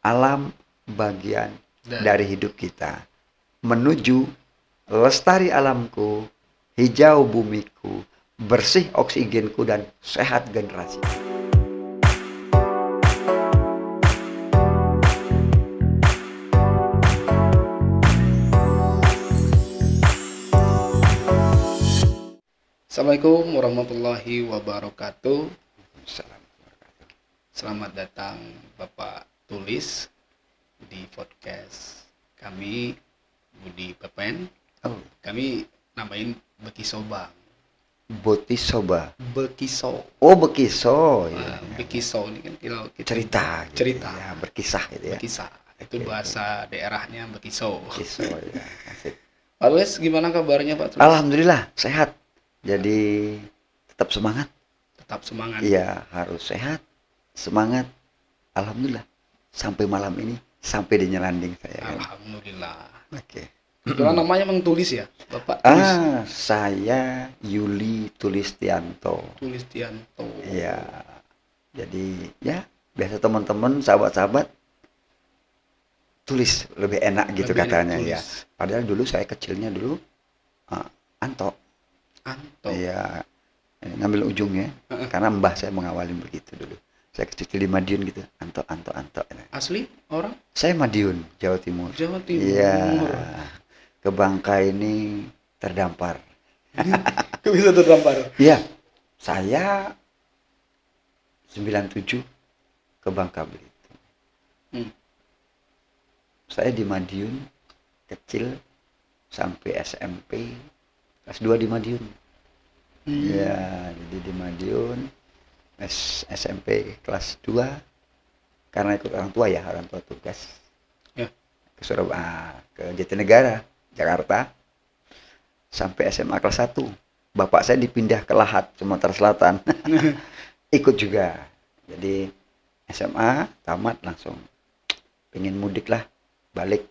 alam bagian Dan dari hidup kita. Menuju lestari alamku, hijau bumiku, bersih oksigenku, dan sehat generasi. Assalamualaikum warahmatullahi wabarakatuh. Salam. Selamat datang Bapak Tulis di podcast kami Budi Pepen. Oh, Kami namain Bekiso Bang. Botisoba. Bekiso. Oh, bekiso. Ya. Bekiso ini kan kita Cerita. Gitu, cerita. ya, berkisah gitu ya. Bekisah. Itu Oke, bahasa daerahnya Bekiso. Bekiso ya. Asik. Pak Tulis, gimana kabarnya Pak Tulis? Alhamdulillah sehat. Jadi tetap semangat. Tetap semangat. Iya, harus sehat, semangat. Alhamdulillah. Sampai malam ini, sampai di nyelanding saya. Kan? Alhamdulillah. Oke. Kebetulan namanya Mang Tulis ya, Bapak Tulis. Saya Yuli Tulistianto. Tulistianto. Iya. Jadi ya biasa teman-teman, sahabat-sahabat tulis lebih enak gitu Lebih enak katanya tulis. ya. Padahal dulu saya kecilnya dulu Anto. Anto. Iya. Ngambil ujungnya karena mbah saya mengawalin begitu dulu. Saya kecil di Madiun gitu. Anto. Asli orang Saya Madiun, Jawa Timur. Jawa Timur. Iya. Ke Bangka ini terdampar. Bisa terdampar. Iya. Saya 97 ke Bangka Belitung. Hmm. Saya di Madiun kecil sampai SMP kelas 2 di Madiun. Ya, jadi di Madiun SMP kelas 2 karena ikut orang tua tugas. Ya. Ke Surabaya, ke Jatinegara, Jakarta. Sampai SMA kelas 1. Bapak saya dipindah ke Lahat, Sumatera Selatan. Ikut juga. Jadi SMA tamat langsung pengen mudik lah, balik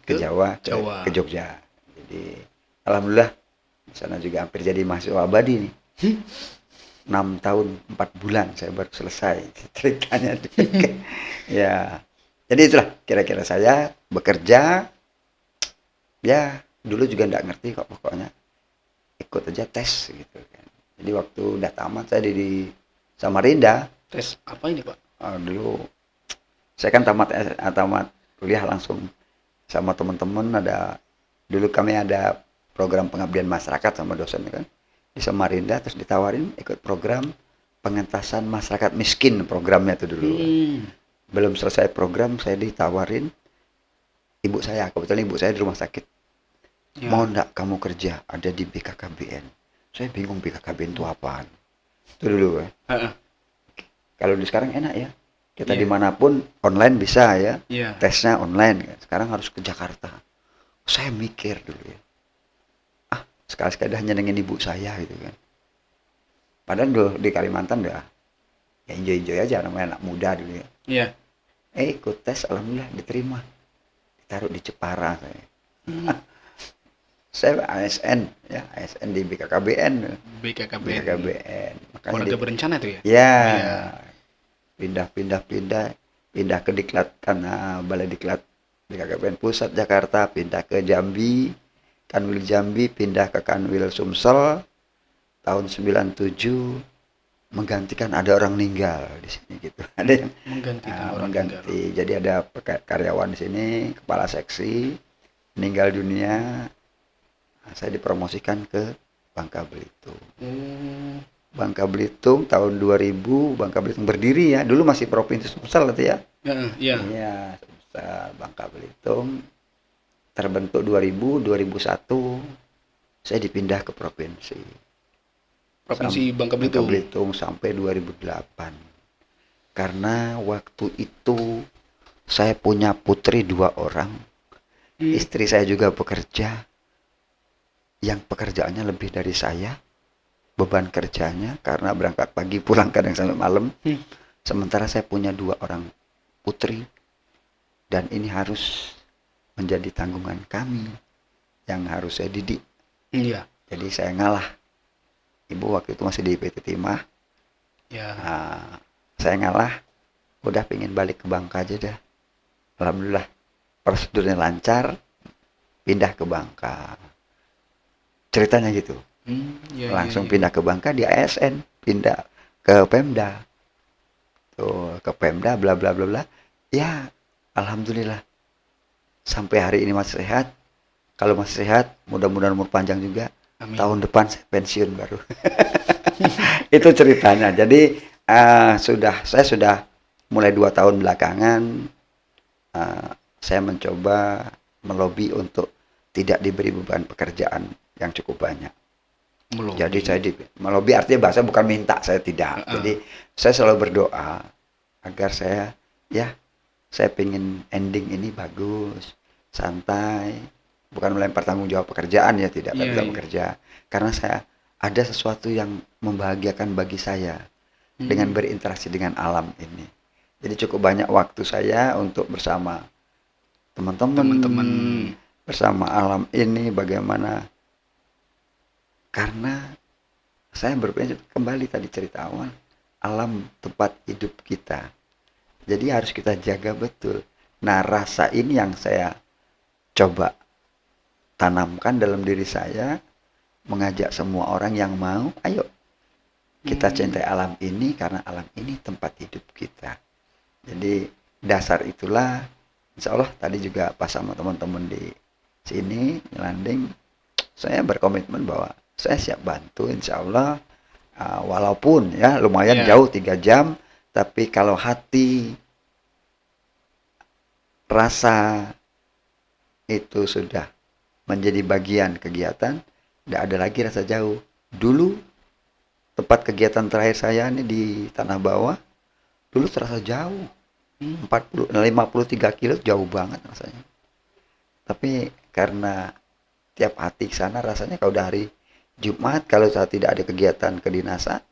ke Jawa, ke Jogja. Jadi alhamdulillah di sana juga hampir jadi mahasiswa abadi nih. 6 tahun 4 bulan saya baru selesai ceritanya. Ya. Jadi itulah kira-kira saya bekerja. Ya, dulu juga enggak ngerti kok, pokoknya ikut aja tes gitu kan. Jadi waktu udah tamat saya di Samarinda. Tes apa ini, Pak? Dulu saya kan tamat kuliah langsung sama teman-teman, dulu kami ada program pengabdian masyarakat sama dosen kan di Samarinda, terus ditawarin ikut program pengentasan masyarakat miskin, programnya itu dulu. Belum selesai program saya ditawarin, kebetulan ibu saya di rumah sakit. Ya. Mau enggak kamu kerja ada di BKKBN? Saya bingung BKKBN itu apaan. Itu dulu kan. Kalau di sekarang enak ya. Kita dimanapun online bisa ya. Tesnya online kan. Sekarang harus ke Jakarta. Saya mikir dulu ya. Sekali-sekali hanya dengan ibu saya gitu kan. Padahal dulu di Kalimantan ya enjoy aja, namanya anak muda dulu ya. Iya. Ikut tes, alhamdulillah diterima. Ditaruh di Jepara saya. Saya ASN di BKKBN. Makanya Keluarga berencana itu ya? Ya. Pindah ke Diklat, karena Balai Diklat BKKBN Pusat Jakarta, pindah ke Jambi, Kanwil Jambi, pindah ke Kanwil Sumsel tahun 97, menggantikan ada orang meninggal di sini gitu. Ada yang mengganti. Jadi ada karyawan di sini, kepala seksi meninggal dunia. Saya dipromosikan ke Bangka Belitung. Bangka Belitung tahun 2000, Bangka Belitung berdiri ya. Dulu masih Provinsi Sumsel itu ya. Iya, Sumsel, Bangka Belitung. Terbentuk 2001 saya dipindah ke provinsi Bangka Belitung sampai 2008 karena waktu itu saya punya putri 2 orang. Istri saya juga bekerja yang pekerjaannya lebih dari saya, beban kerjanya karena berangkat pagi pulang kadang sampai malam. Sementara saya punya 2 orang putri dan ini harus menjadi tanggungan kami yang harus saya didik. Iya. Jadi saya ngalah. Ibu waktu itu masih di PT Timah. Ya. Saya ngalah. udah pengen balik ke Bangka aja dah. Alhamdulillah prosedurnya lancar, pindah ke Bangka. Ceritanya gitu. Ya, ya, Langsung ya. pindah ke Bangka di ASN, pindah ke Pemda. Tuh, ke Pemda bla bla bla bla. Ya, alhamdulillah sampai hari ini masih sehat. Kalau masih sehat, mudah-mudahan umur panjang juga. Amin. Tahun depan saya pensiun baru. Itu ceritanya. Jadi saya sudah mulai 2 tahun belakangan eh, saya mencoba melobi untuk tidak diberi beban pekerjaan yang cukup banyak. Melobi. Jadi saya melobi artinya bahasa bukan minta, saya tidak. Jadi saya selalu berdoa agar saya pengen ending ini bagus, santai, bukan melempar tanggung jawab pekerjaan ya, tidak, Iya, tidak iya. bekerja. Karena saya ada sesuatu yang membahagiakan bagi saya dengan berinteraksi dengan alam ini. Jadi cukup banyak waktu saya untuk bersama teman-teman, Teman-teman. bersama alam ini bagaimana. Karena saya berprinsip kembali tadi cerita awal, alam tempat hidup kita. Jadi harus kita jaga betul. Nah, rasa ini yang saya coba tanamkan dalam diri saya, mengajak semua orang yang mau, ayo kita cintai alam ini karena alam ini tempat hidup kita. Jadi dasar itulah, insya Allah tadi juga pas sama teman-teman di sini, landing, saya berkomitmen bahwa saya siap bantu insya Allah, walaupun ya lumayan Ya. jauh 3 jam, tapi kalau hati, rasa itu sudah menjadi bagian kegiatan, tidak ada lagi rasa jauh. Dulu tempat kegiatan terakhir saya ini di Tanah Bawah, dulu terasa jauh. 53 kilo jauh banget rasanya. Tapi karena tiap hati ke sana rasanya kalau udah hari Jumat, kalau saya tidak ada kegiatan kedinasan,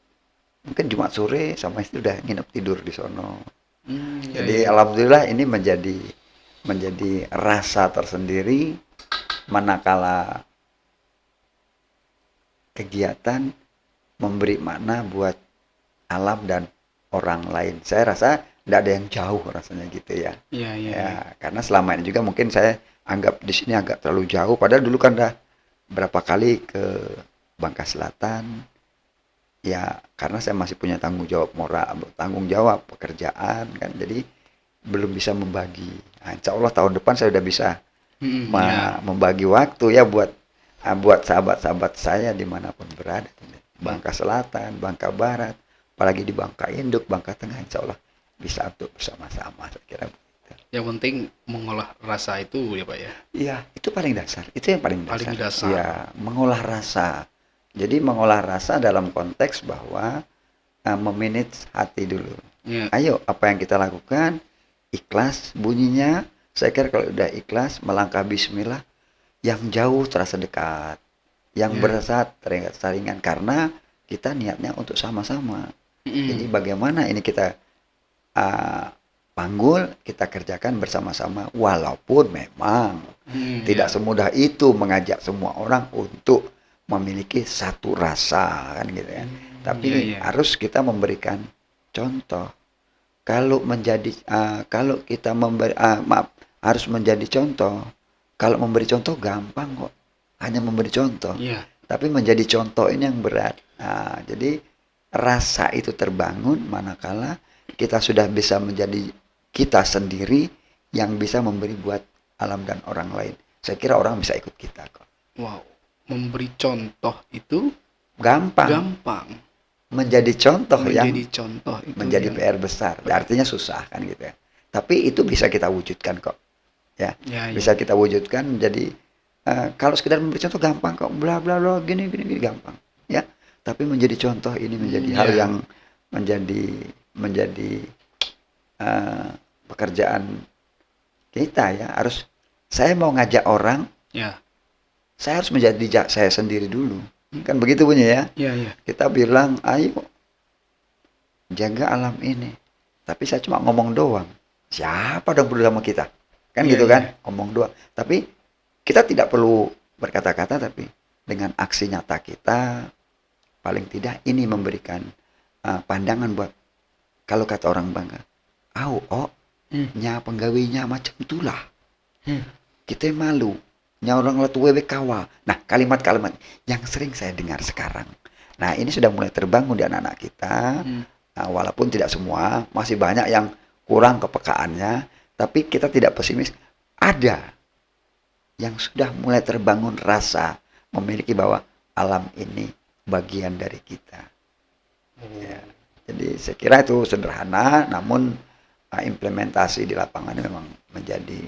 mungkin Jumat sore sama istri udah nginep tidur di sono. Ya, Jadi ya. alhamdulillah ini menjadi rasa tersendiri manakala kegiatan memberi makna buat alam dan orang lain. Saya rasa tidak ada yang jauh rasanya gitu ya. Ya, ya, Ya, ya. karena selama ini juga mungkin saya anggap di sini agak terlalu jauh. Padahal dulu kan dah berapa kali ke Bangka Selatan. Ya, karena saya masih punya tanggung jawab moral, tanggung jawab pekerjaan kan. Jadi belum bisa membagi. Nah, insya Allah tahun depan saya udah bisa Ya. membagi waktu ya buat sahabat-sahabat saya dimanapun berada. Bangka Selatan, Bangka Barat, apalagi di Bangka Induk, Bangka Tengah, insya Allah bisa untuk bersama-sama, saya kira. Yang penting mengolah rasa itu ya Pak ya. Iya, itu paling dasar. Itu yang paling dasar. Paling dasar. Iya, mengolah rasa. Jadi mengolah rasa dalam konteks bahwa memanage hati dulu. Ya. Ayo, apa yang kita lakukan, ikhlas bunyinya. Saya kira kalau udah ikhlas, melangkah bismillah, yang jauh terasa dekat. Yang berasa terasa ringan. Karena kita niatnya untuk sama-sama. Jadi bagaimana ini kita panggul, kita kerjakan bersama-sama. Walaupun memang tidak semudah itu mengajak semua orang untuk memiliki satu rasa kan gitu ya. Tapi harus kita memberikan contoh. Kalau kita memberi harus menjadi contoh. Kalau memberi contoh gampang kok. Hanya memberi contoh. Iya. Tapi menjadi contoh ini yang berat. Jadi rasa itu terbangun manakala kita sudah bisa menjadi kita sendiri yang bisa memberi buat alam dan orang lain. Saya kira orang bisa ikut kita kok. Wow, memberi contoh itu Gampang. Menjadi contoh itu menjadi PR besar. Artinya susah kan gitu ya. Tapi itu bisa kita wujudkan kok. Ya, bisa kita wujudkan. Jadi kalau sekedar memberi contoh gampang kok. Bla bla bla gini gampang. Ya. Tapi menjadi contoh ini menjadi hal yang menjadi pekerjaan kita ya. Saya mau ngajak orang. Ya. Saya harus menjadi saya sendiri dulu. Kan begitu bunyi ya. Iya. Kita bilang, ayo jaga alam ini. Tapi saya cuma ngomong doang. Siapa dong peduli sama kita? Kan gitu kan? Ngomong doang. Tapi kita tidak perlu berkata-kata, tapi dengan aksi nyata kita, paling tidak ini memberikan pandangan buat, kalau kata orang Bangka, oh, Hmm. nya penggawinya macam itulah. Hmm. Kita malu. Nya orang latu wewe kawa. Nah, kalimat-kalimat yang sering saya dengar sekarang. Nah, ini sudah mulai terbangun di anak-anak kita. Hmm. Nah, walaupun tidak semua, masih banyak yang kurang kepekaannya, tapi kita tidak pesimis. Ada yang sudah mulai terbangun rasa memiliki bahwa alam ini bagian dari kita. Ya. Jadi saya kira itu sederhana, namun implementasi di lapangan memang menjadi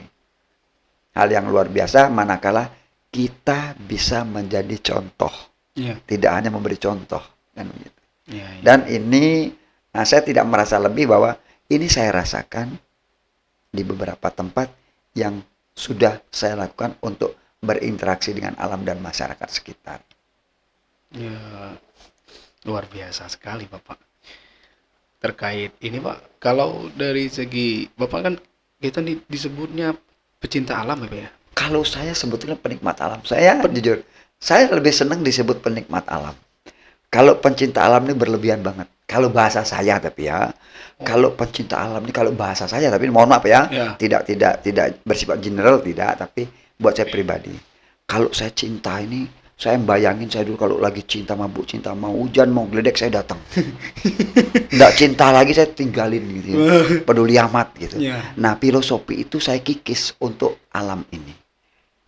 hal yang luar biasa manakala kita bisa menjadi contoh, Ya. tidak hanya memberi contoh kan begitu. Ya, ya. Dan ini saya tidak merasa lebih bahwa ini saya rasakan di beberapa tempat yang sudah saya lakukan untuk berinteraksi dengan alam dan masyarakat sekitar. Ya, luar biasa sekali Bapak. Terkait ini Pak, kalau dari segi Bapak kan kita disebutnya pecinta alam ya Pak ya? Kalau saya sebetulnya penikmat alam, saya jujur, saya lebih senang disebut penikmat alam. Kalau pencinta alam ini berlebihan banget. Kalau bahasa saya tapi ya, kalau pencinta alam ini kalau bahasa saya tapi mohon maaf ya, Ya. tidak bersifat general tidak, tapi buat saya pribadi. Kalau saya cinta ini, saya bayangin saya dulu kalau lagi cinta mabuk cinta mau hujan mau geledek saya datang. Nggak cinta lagi saya tinggalin gitu ya. Peduli amat gitu. Ya. Nah, filosofi itu saya kikis untuk alam ini.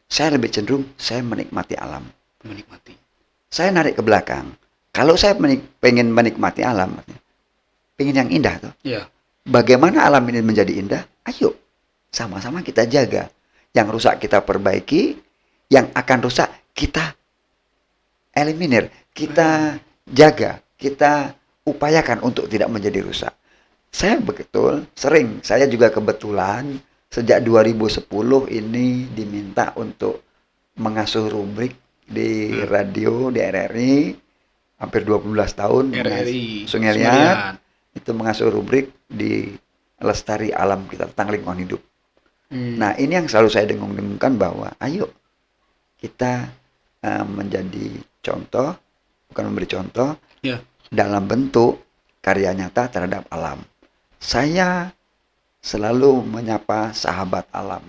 Saya lebih cenderung saya menikmati alam. Menikmati. Saya narik ke belakang. Kalau saya pengen menikmati alam, pengen yang indah tuh. Ya. Bagaimana alam ini menjadi indah? Ayo, sama-sama kita jaga. Yang rusak kita perbaiki, yang akan rusak kita eliminir, kita jaga, kita upayakan untuk tidak menjadi rusak. Saya betul sering, saya juga kebetulan sejak 2010 ini diminta untuk mengasuh rubrik di radio di RRI hampir 12 tahun RRI Sungai Liat itu mengasuh rubrik di Lestari Alam kita tentang lingkungan hidup. Nah, ini yang selalu saya dengung-dengungkan bahwa ayo kita menjadi contoh, bukan memberi contoh, Ya. dalam bentuk karya nyata terhadap alam. Saya selalu menyapa sahabat alam.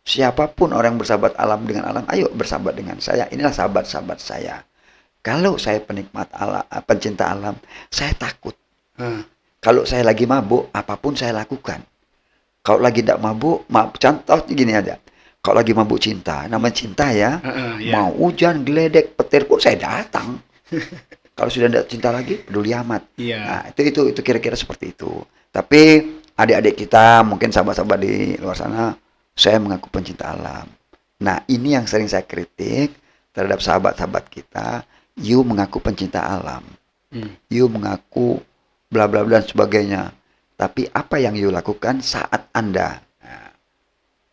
Siapapun orang bersahabat alam dengan alam, ayo bersahabat dengan saya. Inilah sahabat-sahabat saya. Kalau saya penikmat alam, pencinta alam, saya takut. Kalau saya lagi mabuk, apapun saya lakukan. Kalau lagi tidak mabuk, contoh gini aja. Kalau lagi mabuk cinta, namanya cinta ya, Ya. mau hujan, geledek, petir pun saya datang. Kalau sudah tidak cinta lagi, peduli amat. Iya. Nah, itu kira-kira seperti itu. Tapi adik-adik kita, mungkin sahabat-sahabat di luar sana, saya mengaku pencinta alam. Nah, ini yang sering saya kritik terhadap sahabat-sahabat kita. You mengaku pencinta alam. You mengaku bla bla bla dan sebagainya. Tapi apa yang you lakukan saat Anda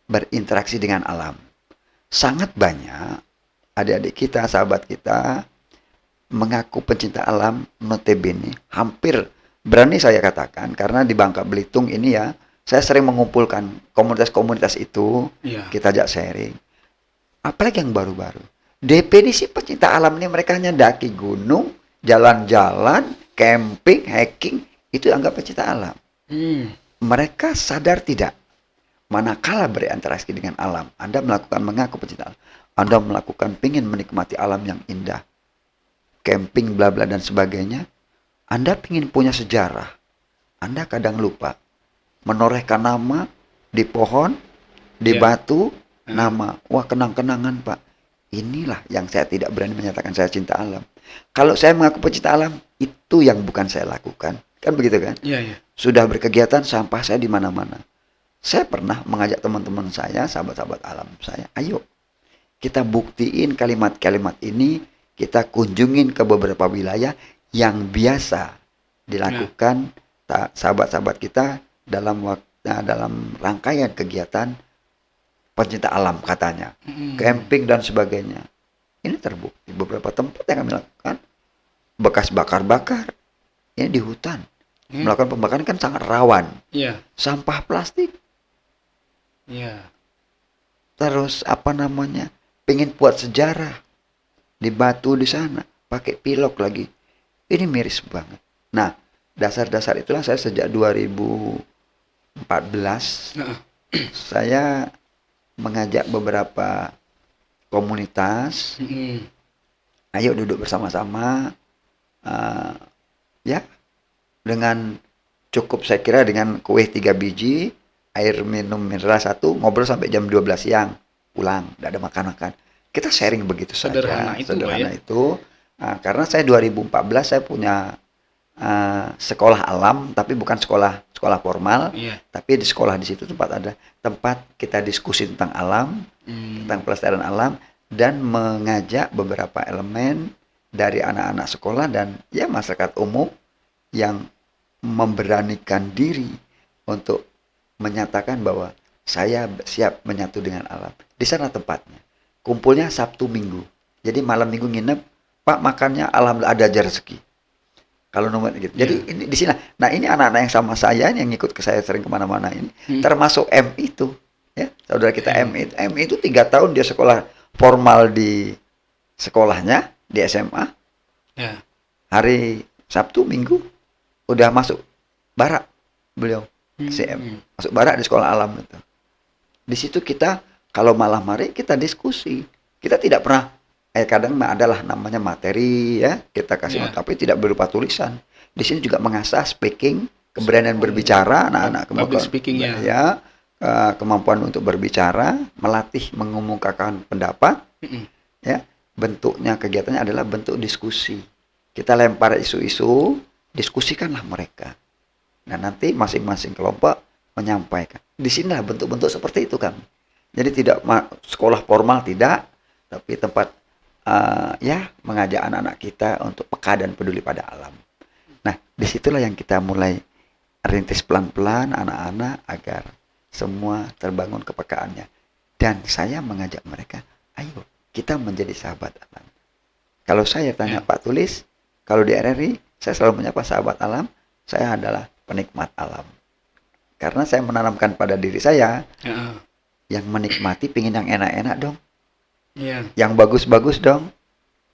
berinteraksi dengan alam? Sangat banyak adik-adik kita, sahabat kita mengaku pencinta alam, notabene hampir berani saya katakan karena di Bangka Belitung ini ya, saya sering mengumpulkan komunitas-komunitas itu, Ya. kita ajak sharing. Apalagi yang baru-baru. Definisi pecinta alam ini mereka hanya daki gunung, jalan-jalan, camping, hiking, itu anggap pecinta alam. Mereka sadar tidak, manakala berinteraksi dengan alam, Anda melakukan mengaku pecinta alam, Anda melakukan pingin menikmati alam yang indah, camping, bla bla dan sebagainya, Anda pingin punya sejarah, Anda kadang lupa menorehkan nama di pohon, di Ya. batu, nama, wah kenang-kenangan Pak. Inilah yang saya tidak berani menyatakan saya cinta alam. Kalau saya mengaku pecinta alam, itu yang bukan saya lakukan. Kan begitu kan? Iya, iya. Sudah berkegiatan, sampah saya di mana-mana. Saya pernah mengajak teman-teman saya, sahabat-sahabat alam saya, ayo kita buktiin kalimat-kalimat ini, kita kunjungin ke beberapa wilayah yang biasa dilakukan sahabat-sahabat kita dalam rangkaian kegiatan pencinta alam katanya, camping dan sebagainya. Ini terbukti beberapa tempat yang kami lakukan bekas bakar-bakar. Ini di hutan. Melakukan pembakaran kan sangat rawan. Iya. Sampah plastik. Iya. Terus apa namanya? Pengen buat sejarah di batu di sana, pakai pilok lagi. Ini miris banget. Nah, dasar-dasar itulah saya sejak 2012 2014 Heeh. saya mengajak beberapa komunitas, Mm-mm. ayo duduk bersama-sama, eh, ya dengan cukup saya kira dengan kue 3 biji, air minum mineral 1, ngobrol sampai jam 12 siang, pulang, tidak ada makan-makan. Kita sharing begitu Sederhana saja, itu, Pak ya. sederhana itu. Karena saya 2014 saya punya sekolah alam, tapi bukan sekolah sekolah formal, Iya. tapi di sekolah di situ tempat kita diskusi tentang alam, tentang pelestarian alam, dan mengajak beberapa elemen dari anak-anak sekolah dan ya masyarakat umum yang memberanikan diri untuk menyatakan bahwa saya siap menyatu dengan alam. Di sana tempatnya. Kumpulnya Sabtu Minggu. Jadi malam Minggu nginep, Pak makannya alhamdulillah ada aja rezeki. Kalau nomor gitu. Jadi Iya. ini di sini. Nah ini anak-anak yang sama saya yang ikut ke saya sering kemana-mana ini, Hmm. termasuk M itu, ya saudara kita M. M itu 3 tahun dia sekolah formal di sekolahnya di SMA. Ya. Hari Sabtu Minggu udah masuk barak beliau CM Hmm. masuk barak di sekolah alam itu. Di situ kita kalau malam hari kita diskusi. Kita tidak pernah kadang adalah namanya materi ya kita kasih Ya. tapi tidak berupa tulisan. Di sini juga mengasah speaking, keberanian berbicara anak-anak Public kemampuan speaking-nya. ya kemampuan untuk berbicara, melatih mengemukakan pendapat Mm-mm. ya. Bentuknya kegiatannya adalah bentuk diskusi. Kita lempar isu-isu, diskusikanlah mereka. Nah, nanti masing-masing kelompok menyampaikan. Di sinilah bentuk-bentuk seperti itu kami. Jadi tidak sekolah formal tidak, tapi tempat ya mengajak anak-anak kita untuk peka dan peduli pada alam. Nah, disitulah yang kita mulai rintis pelan-pelan anak-anak agar semua terbangun kepekaannya. Dan saya mengajak mereka, ayo kita menjadi sahabat alam. Kalau saya tanya Pak Tulis, kalau di RRI, saya selalu menyapa sahabat alam, saya adalah penikmat alam. Karena saya menanamkan pada diri saya, Ya. yang menikmati pingin yang enak-enak dong, Iya. yang bagus-bagus dong.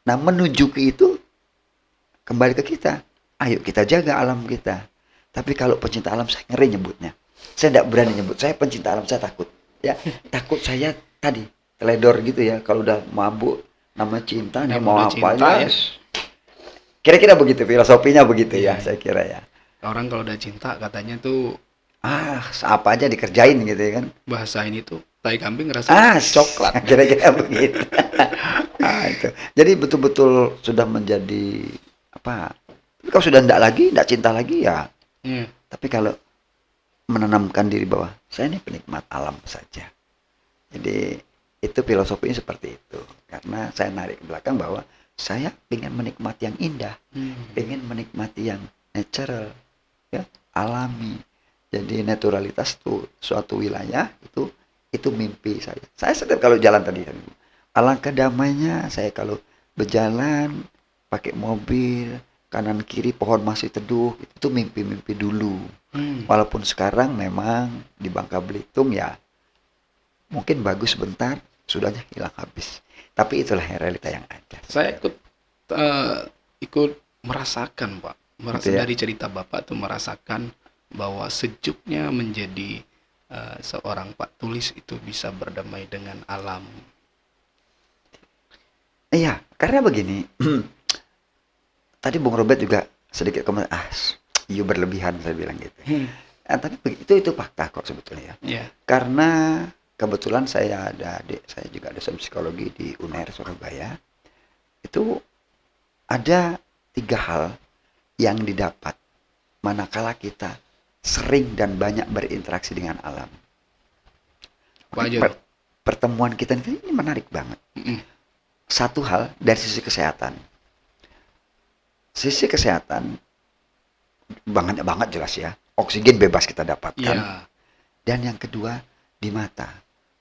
Nah menuju ke itu, kembali ke kita, ayo kita jaga alam kita. Tapi kalau pencinta alam saya ngeri nyebutnya. Saya tidak berani nyebut, saya pencinta alam, saya takut. Ya, takut saya tadi, teledor gitu ya, kalau udah mabuk, nama cinta, nih mau apa cinta, ya. Kira-kira begitu, filosofinya begitu ya, saya kira ya. Orang kalau udah cinta katanya tuh Apa aja dikerjain gitu ya kan. bahasa ini tuh tai kambing rasa coklat. Kira-kira begitu. Itu. Jadi betul-betul sudah menjadi apa? Tapi kalau sudah tidak cinta lagi ya. Iya. Tapi kalau menanamkan diri bahwa saya ini penikmat alam saja. Jadi itu filosofinya seperti itu. Karena saya narik ke belakang bahwa saya ingin menikmati yang indah, ingin menikmati yang natural, ya, alami. Jadi naturalitas itu suatu wilayah itu mimpi saya. Saya setiap kalau jalan tadi, alangkah damainya saya kalau berjalan pakai mobil kanan kiri pohon masih teduh, itu mimpi-mimpi dulu. Walaupun sekarang memang di Bangka Belitung ya mungkin bagus sebentar, sudahnya hilang habis. Tapi itulah realita yang ada. Saya ikut merasakan, Pak. Dari cerita Bapak tuh merasakan bahwa sejuknya menjadi seorang Pak Tulis itu bisa berdamai dengan alam. Iya, karena begini. Tadi Bung Robert juga sedikit komentar, you berlebihan saya bilang gitu. Tapi itu fakta kok sebetulnya. Yeah. Karena kebetulan saya juga dosen psikologi di UNER Surabaya. Itu ada 3 hal yang didapat manakala kita sering dan banyak berinteraksi dengan alam. Pertemuan kita ini menarik banget. Satu hal dari sisi kesehatan. Sisi kesehatan banget jelas ya. Oksigen bebas kita dapatkan. Yeah. Dan yang kedua di mata.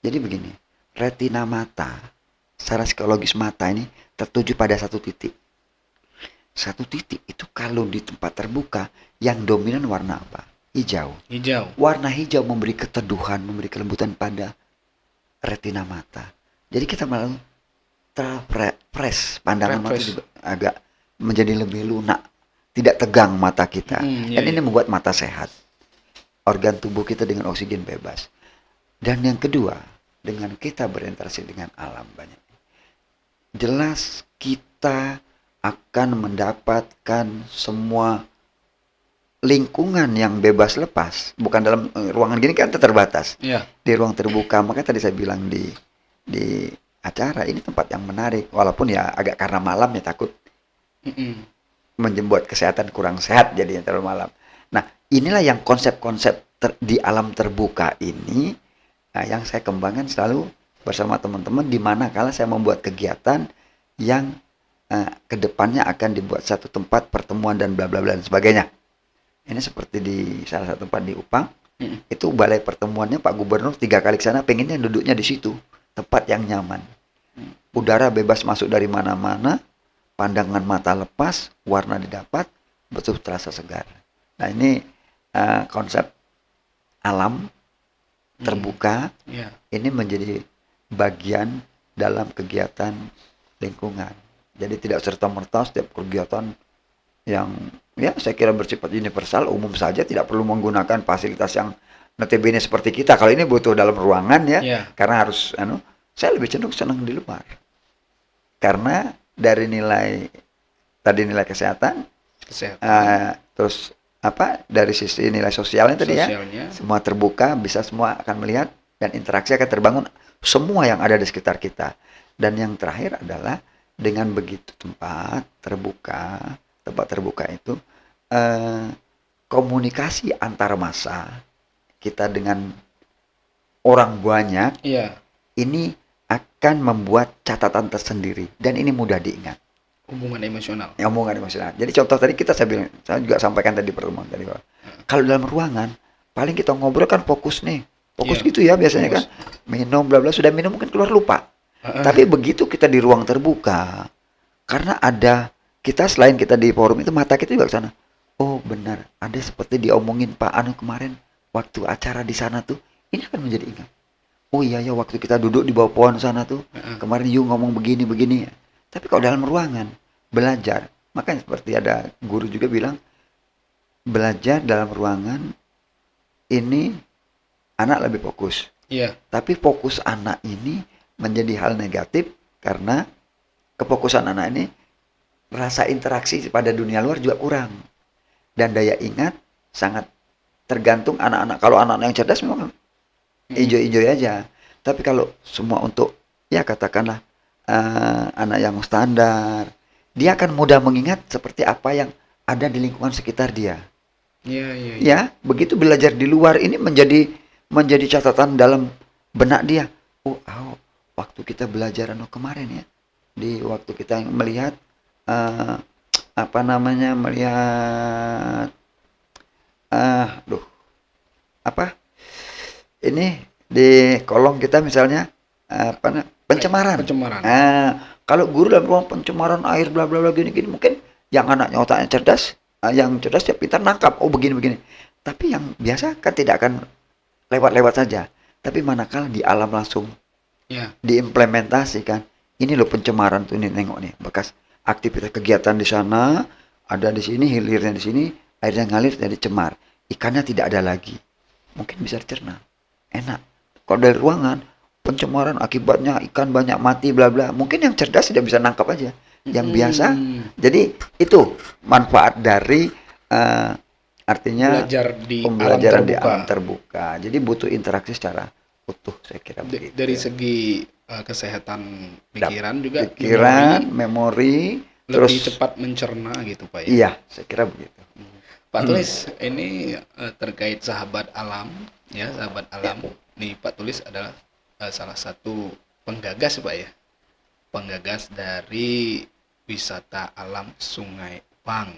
Jadi begini, retina mata, secara psikologis mata ini tertuju pada satu titik. Satu titik itu kalau di tempat terbuka yang dominan warna apa? Hijau. Warna hijau memberi keteduhan, memberi kelembutan pada retina mata. Jadi kita malah terfresh, pandangan mata juga agak menjadi lebih lunak, tidak tegang mata kita. Dan ini membuat mata sehat. organ tubuh kita dengan oksigen bebas. Dan yang kedua, dengan kita berinteraksi dengan alam banyak, jelas kita akan mendapatkan semua lingkungan yang bebas lepas. Bukan dalam ruangan gini kan terbatas. Iya. Di ruang terbuka, maka tadi saya bilang di acara ini tempat yang menarik. Walaupun ya agak karena malam ya takut Mm-mm. membuat kesehatan kurang sehat jadinya terlalu malam. Nah, inilah yang konsep-konsep di alam terbuka ini yang saya kembangkan selalu bersama teman-teman di mana kala saya membuat kegiatan yang kedepannya akan dibuat satu tempat pertemuan dan bla bla bla dan sebagainya. Ini seperti di salah satu tempat di Upang, itu balai pertemuannya Pak Gubernur 3 kali ke sana, pengennya duduknya di situ, tempat yang nyaman. Udara bebas masuk dari mana-mana, pandangan mata lepas, warna didapat, betul terasa segar. Nah ini konsep alam terbuka, Iya. ini menjadi bagian dalam kegiatan lingkungan. Jadi tidak serta-merta setiap kegiatan yang ya saya kira bersifat universal, umum saja, tidak perlu menggunakan fasilitas yang notabene seperti kita. Kalau ini butuh dalam ruangan ya, Iya. karena harus saya lebih cenderung senang di luar. Karena dari nilai kesehatan, Kesehatan. terus dari sisi nilai sosialnya tadi ya, Sosialnya. semua terbuka, bisa semua akan melihat dan interaksi akan terbangun semua yang ada di sekitar kita. Dan yang terakhir adalah dengan begitu tempat terbuka itu komunikasi antar massa kita dengan orang banyak Iya. ini akan membuat catatan tersendiri dan ini mudah diingat. Hubungan emosional. Omongan emosional. Jadi contoh tadi saya juga sampaikan tadi pertemuan tadi bahwa kalau dalam ruangan paling kita ngobrol kan fokus nih, fokus Iya, gitu ya biasanya fokus. kan, minum bla bla, sudah minum mungkin keluar lupa. Tapi begitu kita di ruang terbuka, karena kita selain kita di forum itu mata kita juga ke sana. Oh benar, ada seperti diomongin Pak Anu kemarin waktu acara di sana tuh, ini akan menjadi ingat. Oh iya ya waktu kita duduk di bawah pohon sana tuh, kemarin you ngomong begini begini. Tapi kalau dalam ruangan belajar, makanya seperti ada guru juga bilang belajar dalam ruangan ini anak lebih fokus. Iya. Tapi fokus anak ini menjadi hal negatif karena kefokusan anak ini rasa interaksi pada dunia luar juga kurang. Dan daya ingat sangat tergantung anak-anak. Kalau anak-anak yang cerdas memang enjoy aja. Tapi kalau semua untuk ya katakanlah anak yang standar, dia akan mudah mengingat seperti apa yang ada di lingkungan sekitar dia. Iya. Ya, begitu belajar di luar ini menjadi catatan dalam benak dia. Oh, waktu kita belajar kemarin ya, di waktu kita melihat melihat ini di kolong kita misalnya pencemaran. Kalau guru dalam ruang pencemaran air bla bla bla gini mungkin yang anaknya otaknya cerdas, yang cerdas dia pintar nangkap, oh begini. Tapi yang biasa kan tidak akan lewat-lewat saja. Tapi manakala di alam langsung diimplementasikan, ini loh pencemaran tuh, ini nengok nih bekas aktivitas kegiatan di sana, ada di sini, hilirnya di sini, airnya ngalir jadi cemar, ikannya tidak ada lagi, mungkin bisa dicerna, enak. Kalau dari ruangan pencemaran akibatnya ikan banyak mati bla bla, mungkin yang cerdas tidak bisa nangkap aja, yang biasa. Jadi itu manfaat dari artinya pembelajaran di alam terbuka. Jadi butuh interaksi secara utuh, saya kira begitu. Dari segi kesehatan pikiran juga, memori lebih cepat mencerna gitu Pak ya. Iya, saya kira begitu. Pak Tulis, ini terkait sahabat alam ya, sahabat alam. Nih Pak Tulis adalah salah satu penggagas Pak ya, penggagas dari wisata alam Sungai Upang.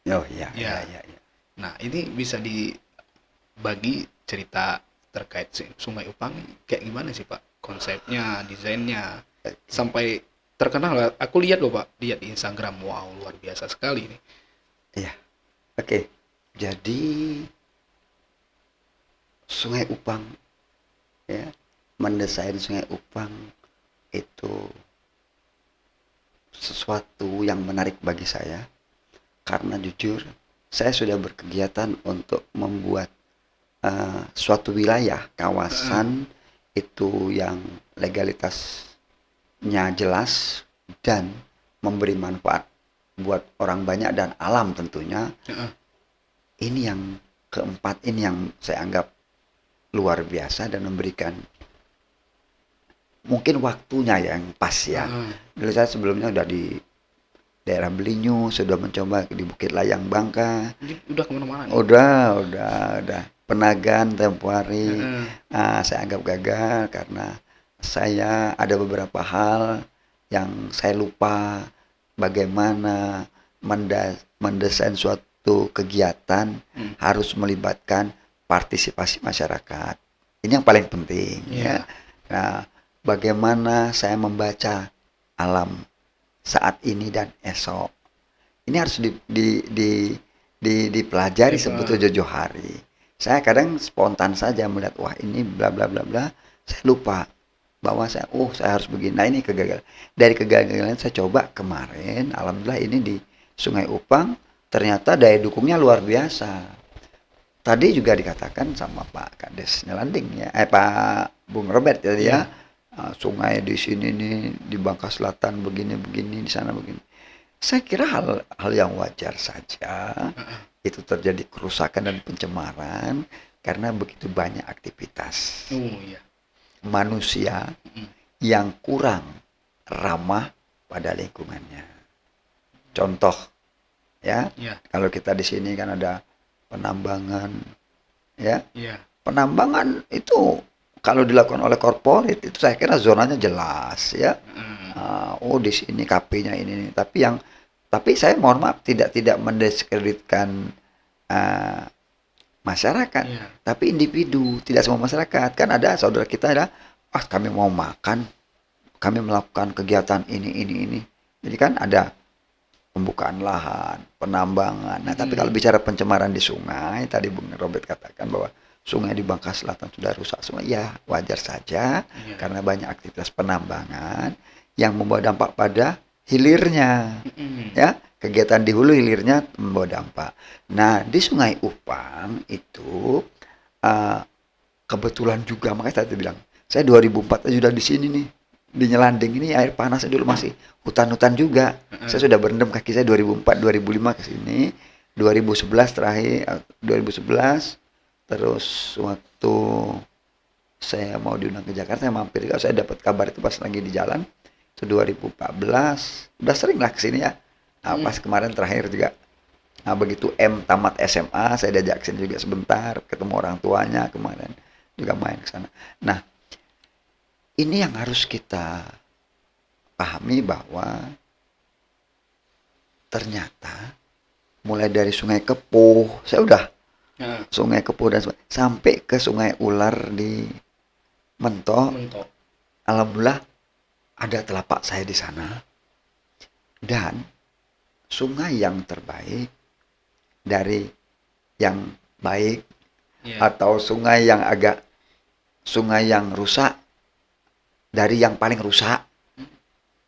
Oh iya. Nah ini bisa dibagi cerita terkait Sungai Upang kayak gimana sih Pak? Konsepnya, desainnya, sampai terkenal. Aku lihat loh Pak, lihat di Instagram, wow luar biasa sekali nih. Iya, oke. Jadi Sungai Upang ya, mendesain Sungai Upang itu sesuatu yang menarik bagi saya karena jujur saya sudah berkegiatan untuk membuat suatu wilayah, Heeh. kawasan itu yang legalitasnya jelas dan memberi manfaat buat orang banyak dan alam tentunya. Heeh. Ini yang keempat ini yang saya anggap luar biasa dan memberikan mungkin waktunya yang pas ya. Heeh. Dulu saya sebelumnya udah di daerah Belinyu, sudah mencoba di Bukit Layang Bangka, Ini udah kemana-mana nih. udah Penagan tempo hari. Heeh. Saya anggap gagal karena saya ada beberapa hal yang saya lupa bagaimana mendesain suatu kegiatan Hmm. harus melibatkan partisipasi masyarakat. Ini yang paling penting ya. Iya. Nah, bagaimana saya membaca alam saat ini dan esok. Ini harus dipelajari sebetulnya Heeh. jauh hari. Saya kadang spontan saja melihat wah ini bla bla bla bla, saya lupa bahwa saya harus begini. Nah ini kegagalan. Dari kegagalan saya coba kemarin, alhamdulillah ini di Sungai Upang ternyata daya dukungnya luar biasa. Tadi juga dikatakan sama Pak Kades Nyelanding ya, Pak Bung Robert tadi ya, Iya. sungai di sini nih di Bangka Selatan begini-begini, di sana begini. Saya kira hal yang wajar saja Heeh. itu terjadi kerusakan dan pencemaran karena begitu banyak aktivitas Oh iya. manusia Mm. yang kurang ramah pada lingkungannya. Contoh ya, Iya. kalau kita di sini kan ada penambangan ya. Iya. Penambangan itu kalau dilakukan oleh korporat itu saya kira zonanya jelas ya. Heeh. Oh di sini KP-nya ini, tapi saya mohon maaf tidak mendiskreditkan uh, masyarakat, Iya. tapi individu, tidak semua masyarakat. Kan ada saudara kita ada, kami mau makan, kami melakukan kegiatan ini. Jadi kan ada pembukaan lahan, penambangan. Nah, tapi kalau Mm. bicara pencemaran di sungai, tadi Bung Robert katakan bahwa sungai di Bangka Selatan sudah rusak semua. Ya, wajar saja Iya. karena banyak aktivitas penambangan yang membawa dampak pada hilirnya. Mm. Ya, kegiatan di hulu hilirnya membawa dampak. Nah, di Sungai Upang itu uh, kebetulan juga makanya saya bilang, saya 2004 sudah di sini nih. Di Nyelanding ini air panasnya dulu masih hutan-hutan juga. Heeh. Saya sudah berendam kaki saya 2004 2005 ke sini. 2011 terakhir 2011 terus waktu saya mau diundang ke Jakarta saya mampir juga saya dapat kabar itu pas lagi di jalan itu 2014 udah sering lah kesini ya. Nah, Mm. pas kemarin terakhir juga. Nah, begitu M tamat SMA saya diajak sini juga sebentar ketemu orang tuanya kemarin juga main ke sana. Nah, ini yang harus kita pahami bahwa ternyata mulai dari Sungai Kepuh, saya udah Heeh. Sungai Kepuh dan sampai ke Sungai Ular di Mentok, Mentok. alhamdulillah ada telapak saya di sana dan sungai yang terbaik dari yang baik Iya. atau sungai yang rusak dari yang paling rusak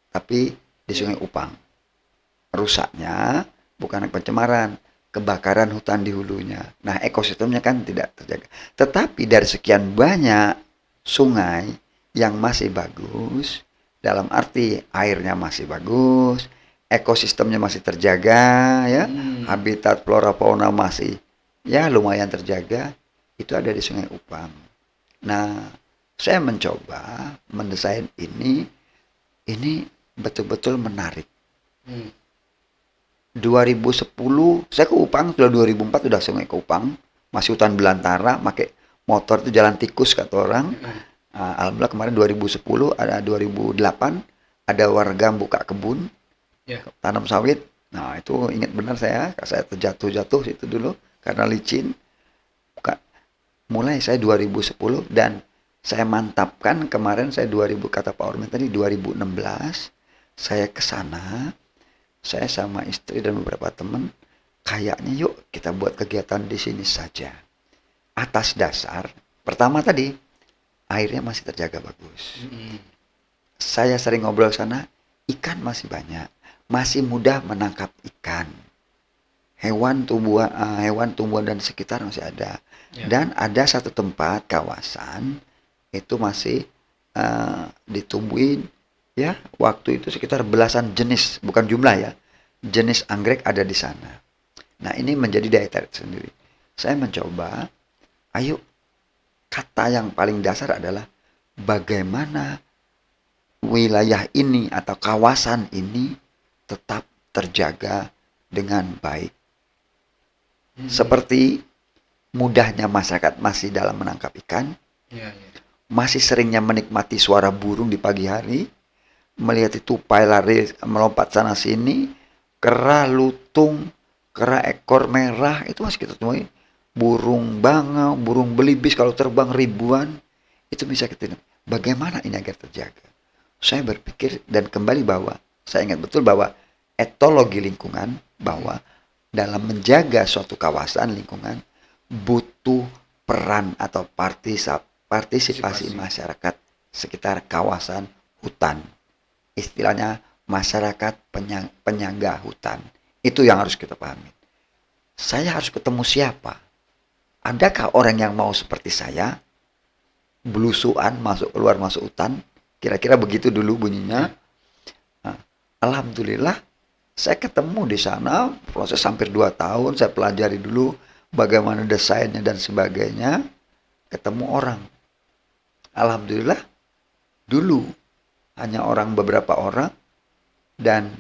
tapi di Sungai Upang rusaknya bukan pencemaran kebakaran hutan di hulunya. Nah ekosistemnya kan tidak terjaga tetapi dari sekian banyak sungai yang masih bagus dalam arti airnya masih bagus ekosistemnya masih terjaga ya Mm. habitat flora fauna masih ya lumayan terjaga itu ada di Sungai Upang. Nah saya mencoba mendesain ini betul-betul menarik. Mm. 2010 saya ke Upang sudah 2004 sudah Sungai ke Upang masih hutan belantara pakai motor itu jalan tikus kata orang. Heeh. Alhamdulillah kemarin 2010 ada 2008 ada warga buka kebun Ya. tanam sawit. Nah itu ingat benar saya terjatuh situ dulu karena licin. Buka, mulai saya 2010 dan saya mantapkan kemarin saya 2000 kata Pak Ormen tadi 2016 saya ke sana saya sama istri dan beberapa teman kayaknya yuk kita buat kegiatan di sini saja atas dasar pertama tadi airnya masih terjaga bagus. Mm. Saya sering ngobrol sana ikan masih banyak masih mudah menangkap ikan hewan tumbuhan dan sekitar masih ada. Ya. Dan ada satu tempat kawasan itu masih ditumbuhin ya, waktu itu sekitar belasan jenis, bukan jumlah ya, jenis anggrek ada di sana. Nah, ini menjadi daya tarik sendiri. Saya mencoba, ayo, kata yang paling dasar adalah bagaimana wilayah ini atau kawasan ini tetap terjaga dengan baik. Seperti mudahnya masyarakat masih dalam menangkap ikan, Ya, ya. masih seringnya menikmati suara burung di pagi hari, melihat tupai lari melompat sana sini, kera lutung, kera ekor merah, itu masih kita temui. Burung bangau, burung belibis kalau terbang ribuan, itu bisa kita lihat. Bagaimana ini agar terjaga? Saya berpikir dan kembali bahwa saya ingat betul bahwa etologi lingkungan, bahwa dalam menjaga suatu kawasan lingkungan butuh peran atau partisipasi masyarakat sekitar kawasan hutan. Istilahnya masyarakat penyangga hutan. Itu yang harus kita pahami. Saya harus ketemu siapa? Adakah orang yang mau seperti saya? Belusuan, masuk keluar masuk hutan. Kira-kira begitu dulu bunyinya. Nah, alhamdulillah saya ketemu di sana. Proses hampir 2 tahun. Saya pelajari dulu bagaimana desainnya dan sebagainya. Ketemu orang. Alhamdulillah dulu hanya beberapa orang, dan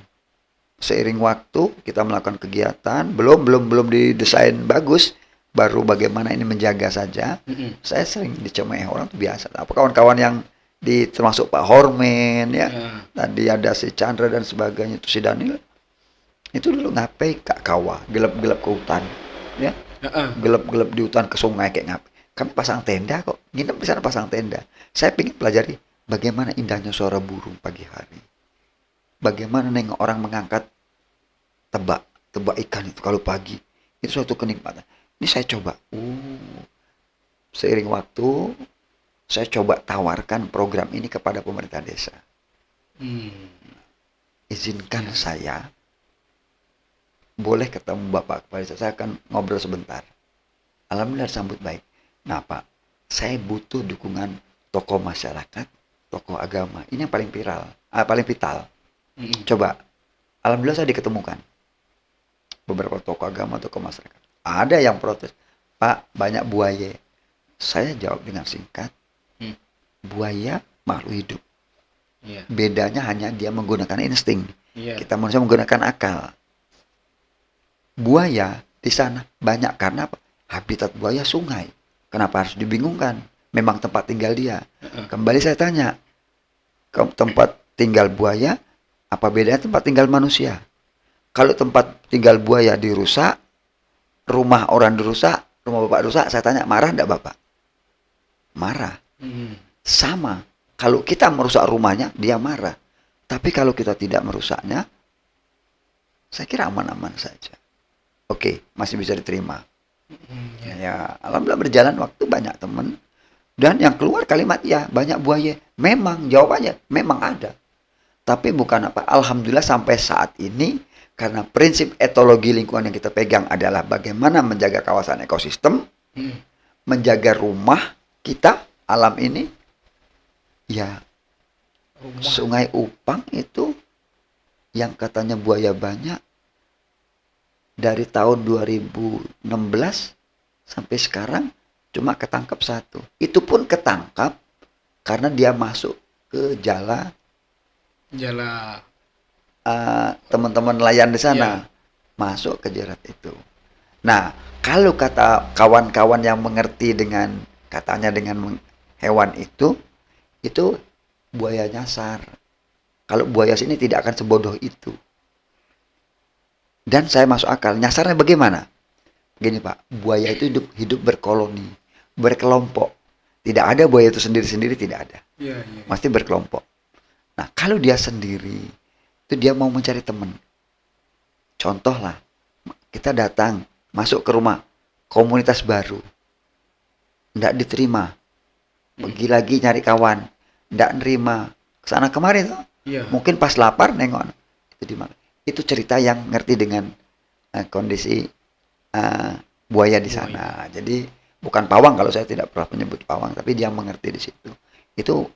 seiring waktu kita melakukan kegiatan, belum didesain bagus, baru bagaimana ini menjaga saja. Saya sering dicemooh orang tuh biasa. Apa kawan-kawan yang termasuk Pak Hormen ya, tadi ada si Chandra dan sebagainya, itu si Daniel, itu dulu ngapain Kak Kawa, gelap-gelap ke hutan ya, gelap-gelap di hutan ke sungai kayak ngapain. Kami pasang tenda kok, nginep di sana pasang tenda. Saya ingin pelajari bagaimana indahnya suara burung pagi hari, bagaimana nengok orang mengangkat tebak ikan itu kalau pagi, itu suatu kenikmatan. Ini saya coba. Seiring waktu, saya coba tawarkan program ini kepada pemerintah desa. Izinkan saya, boleh ketemu Bapak Kepala Desa, saya akan ngobrol sebentar. Alhamdulillah sambut baik. Nah Pak, saya butuh dukungan tokoh masyarakat, tokoh agama. Ini yang paling vital. Coba, alhamdulillah saya diketemukan. Beberapa tokoh agama, tokoh masyarakat. Ada yang protes, Pak, banyak buaya. Saya jawab dengan singkat, buaya makhluk hidup. Bedanya hanya dia menggunakan insting. Kita manusia menggunakan akal. Buaya di sana banyak karena apa? Habitat buaya sungai. Kenapa harus dibingungkan? Memang tempat tinggal dia. Kembali saya tanya, ke tempat tinggal buaya, apa bedanya tempat tinggal manusia? Kalau tempat tinggal buaya dirusak, rumah orang dirusak, rumah Bapak rusak, saya tanya, marah enggak Bapak? Marah. Sama, kalau kita merusak rumahnya, dia marah. Tapi kalau kita tidak merusaknya, saya kira aman-aman saja. Oke, masih bisa diterima. Ya, alhamdulillah berjalan waktu, banyak teman. Dan yang keluar kalimat, ya banyak buaya. Memang, jawabannya memang ada. Tapi bukan apa, alhamdulillah sampai saat ini, karena prinsip etologi lingkungan yang kita pegang adalah bagaimana menjaga kawasan ekosistem, menjaga rumah kita, alam ini. Ya, Sungai Upang itu yang katanya buaya banyak, dari tahun 2016 sampai sekarang cuma ketangkap 1. Itu pun ketangkap karena dia masuk ke jala teman-teman nelayan di sana, masuk ke jerat itu. Nah, kalau kata kawan-kawan yang mengerti dengan katanya dengan hewan itu buaya nyasar. Kalau buaya sini tidak akan sebodoh itu. Dan saya masuk akal, nyasarnya bagaimana? Gini Pak, buaya itu hidup berkoloni, berkelompok. Tidak ada buaya itu sendiri-sendiri, tidak ada. Pasti berkelompok. Nah, kalau dia sendiri, itu dia mau mencari teman. Contoh lah, kita datang, masuk ke rumah, komunitas baru. Tidak diterima. Pergi lagi nyari kawan, tidak nerima. Kesana kemari tuh. Mungkin pas lapar nengok. Itu cerita yang ngerti dengan kondisi eh, buaya di sana. Jadi bukan pawang, kalau saya tidak pernah menyebut pawang, tapi dia mengerti di situ. Itu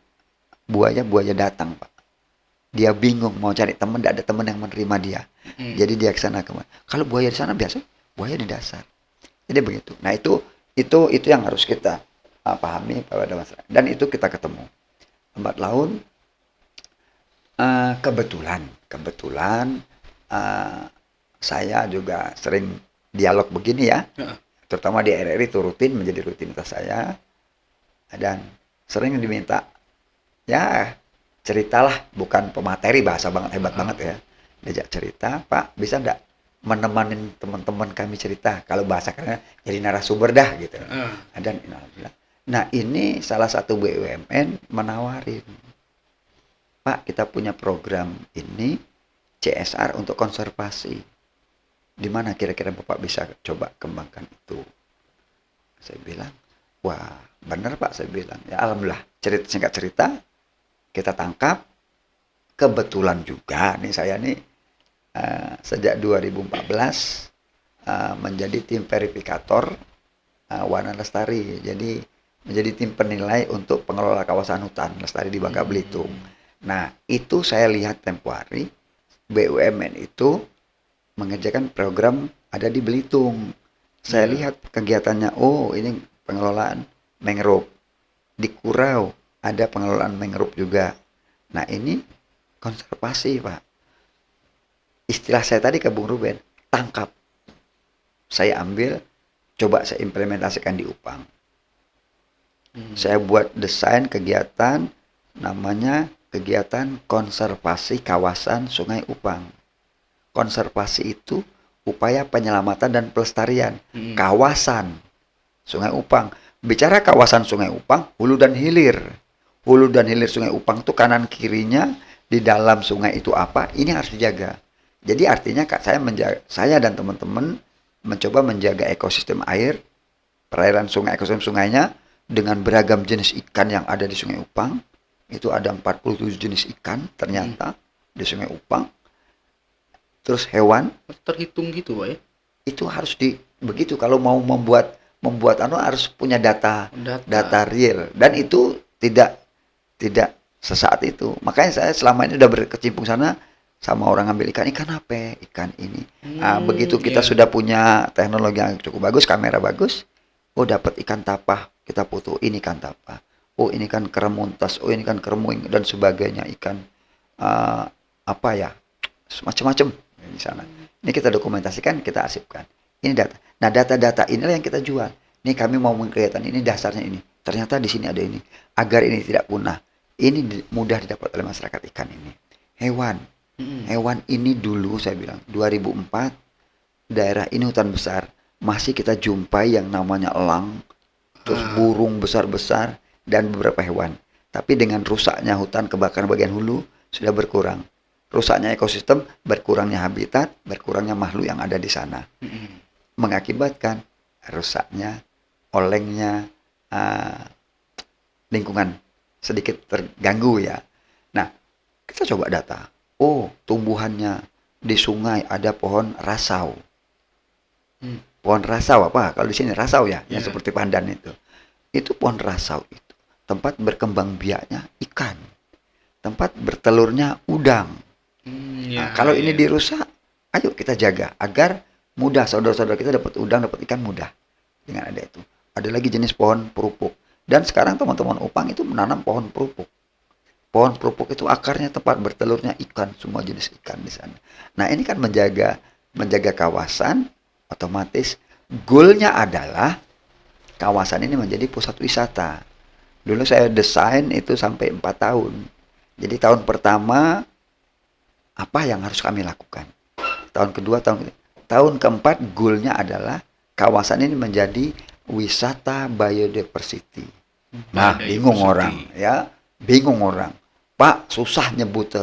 buaya datang, Pak. Dia bingung mau cari teman, tidak ada teman yang menerima dia. Jadi dia ke sana kemana. Kalau buaya di sana biasa buaya di dasar. Jadi begitu. Nah itu yang harus kita pahami pada masyarakat. Dan itu kita ketemu. Lambat laun kebetulan saya juga sering dialog begini ya. Terutama di RRI itu rutin menjadi rutinitas saya. Dan sering diminta ya ceritalah, bukan pemateri, bahasa banget hebat banget ya. Diajak cerita, Pak bisa nggak menemanin teman-teman kami cerita, kalau bahasa karena jadi narasumber dah gitu. Dan alhamdulillah. Nah ini salah satu BUMN menawarin, Pak kita punya program ini CSR untuk konservasi. Di mana kira-kira Bapak bisa coba kembangkan itu? Saya bilang, wah benar Pak, saya bilang. Ya alhamdulillah, singkat cerita kita tangkap. Kebetulan juga nih saya nih sejak 2014 menjadi tim verifikator Wana Lestari. Jadi menjadi tim penilai untuk pengelola kawasan hutan lestari di Bangka Belitung. Nah, itu saya lihat tempo hari BUMN itu mengerjakan program ada di Belitung. Saya lihat kegiatannya, oh ini pengelolaan mangrove. Di Kurau ada pengelolaan mangrove juga. Nah, ini konservasi, Pak. Istilah saya tadi ke Bung Ruben, tangkap. Saya ambil, coba saya implementasikan di Upang. Saya buat desain kegiatan namanya kegiatan konservasi kawasan Sungai Upang. Konservasi itu upaya penyelamatan dan pelestarian kawasan Sungai Upang. Bicara kawasan Sungai Upang, hulu dan hilir. Hulu dan hilir Sungai Upang itu kanan kirinya di dalam sungai itu apa? Ini harus dijaga. Jadi artinya saya dan teman-teman mencoba menjaga ekosistem air, perairan sungai, ekosistem sungainya dengan beragam jenis ikan yang ada di Sungai Upang. Itu ada 47 jenis ikan ternyata di Sungai Upang. Terus hewan terhitung gitu, Pak ya. Itu harus begitu kalau mau membuat harus punya data real, dan itu tidak sesaat itu. Makanya saya selama ini udah berkecimpung sana sama orang ambil ikan apa? Ikan ini. Begitu kita sudah punya teknologi yang cukup bagus, kamera bagus, oh dapat ikan tapah, kita foto, ini ikan tapah. Oh ini kan keremuntas, oh ini kan keremuing dan sebagainya, ikan apa ya? Macam-macam di sana. Ini kita dokumentasikan, kita arsipkan. Ini data. Nah, data-data inilah yang kita jual. Nih kami mau mengkelihatan ini dasarnya ini. Ternyata di sini ada ini. Agar ini tidak punah. Ini mudah didapat oleh masyarakat ikan ini. Hewan. Hewan ini dulu saya bilang 2004 daerah ini hutan besar. Masih kita jumpai yang namanya elang, terus burung besar-besar dan beberapa hewan. Tapi dengan rusaknya hutan, kebakaran bagian hulu sudah berkurang. Rusaknya ekosistem, berkurangnya habitat, berkurangnya makhluk yang ada di sana. Mengakibatkan rusaknya, olengnya lingkungan sedikit terganggu ya. Nah, kita coba data. Oh, tumbuhannya di sungai ada pohon rasau. Pohon rasau apa? Kalau di sini rasau ya, yang seperti pandan itu. Itu pohon rasau itu. Tempat berkembang biaknya ikan. Tempat bertelurnya udang. Nah, kalau ini dirusak, ayo kita jaga agar mudah saudara-saudara kita dapat udang, dapat ikan mudah dengan ada itu. Ada lagi jenis pohon perupuk. Dan sekarang teman-teman Upang itu menanam pohon perupuk. Pohon perupuk itu akarnya tempat bertelurnya ikan, semua jenis ikan di sana. Nah, ini kan menjaga kawasan, otomatis goalnya adalah kawasan ini menjadi pusat wisata. Dulu saya desain itu sampai 4 tahun. Jadi tahun pertama apa yang harus kami lakukan? Tahun kedua, tahun keempat goalnya adalah kawasan ini menjadi wisata biodiversity. Nah, bingung orang ya, bingung orang. Pak, susah nyebut,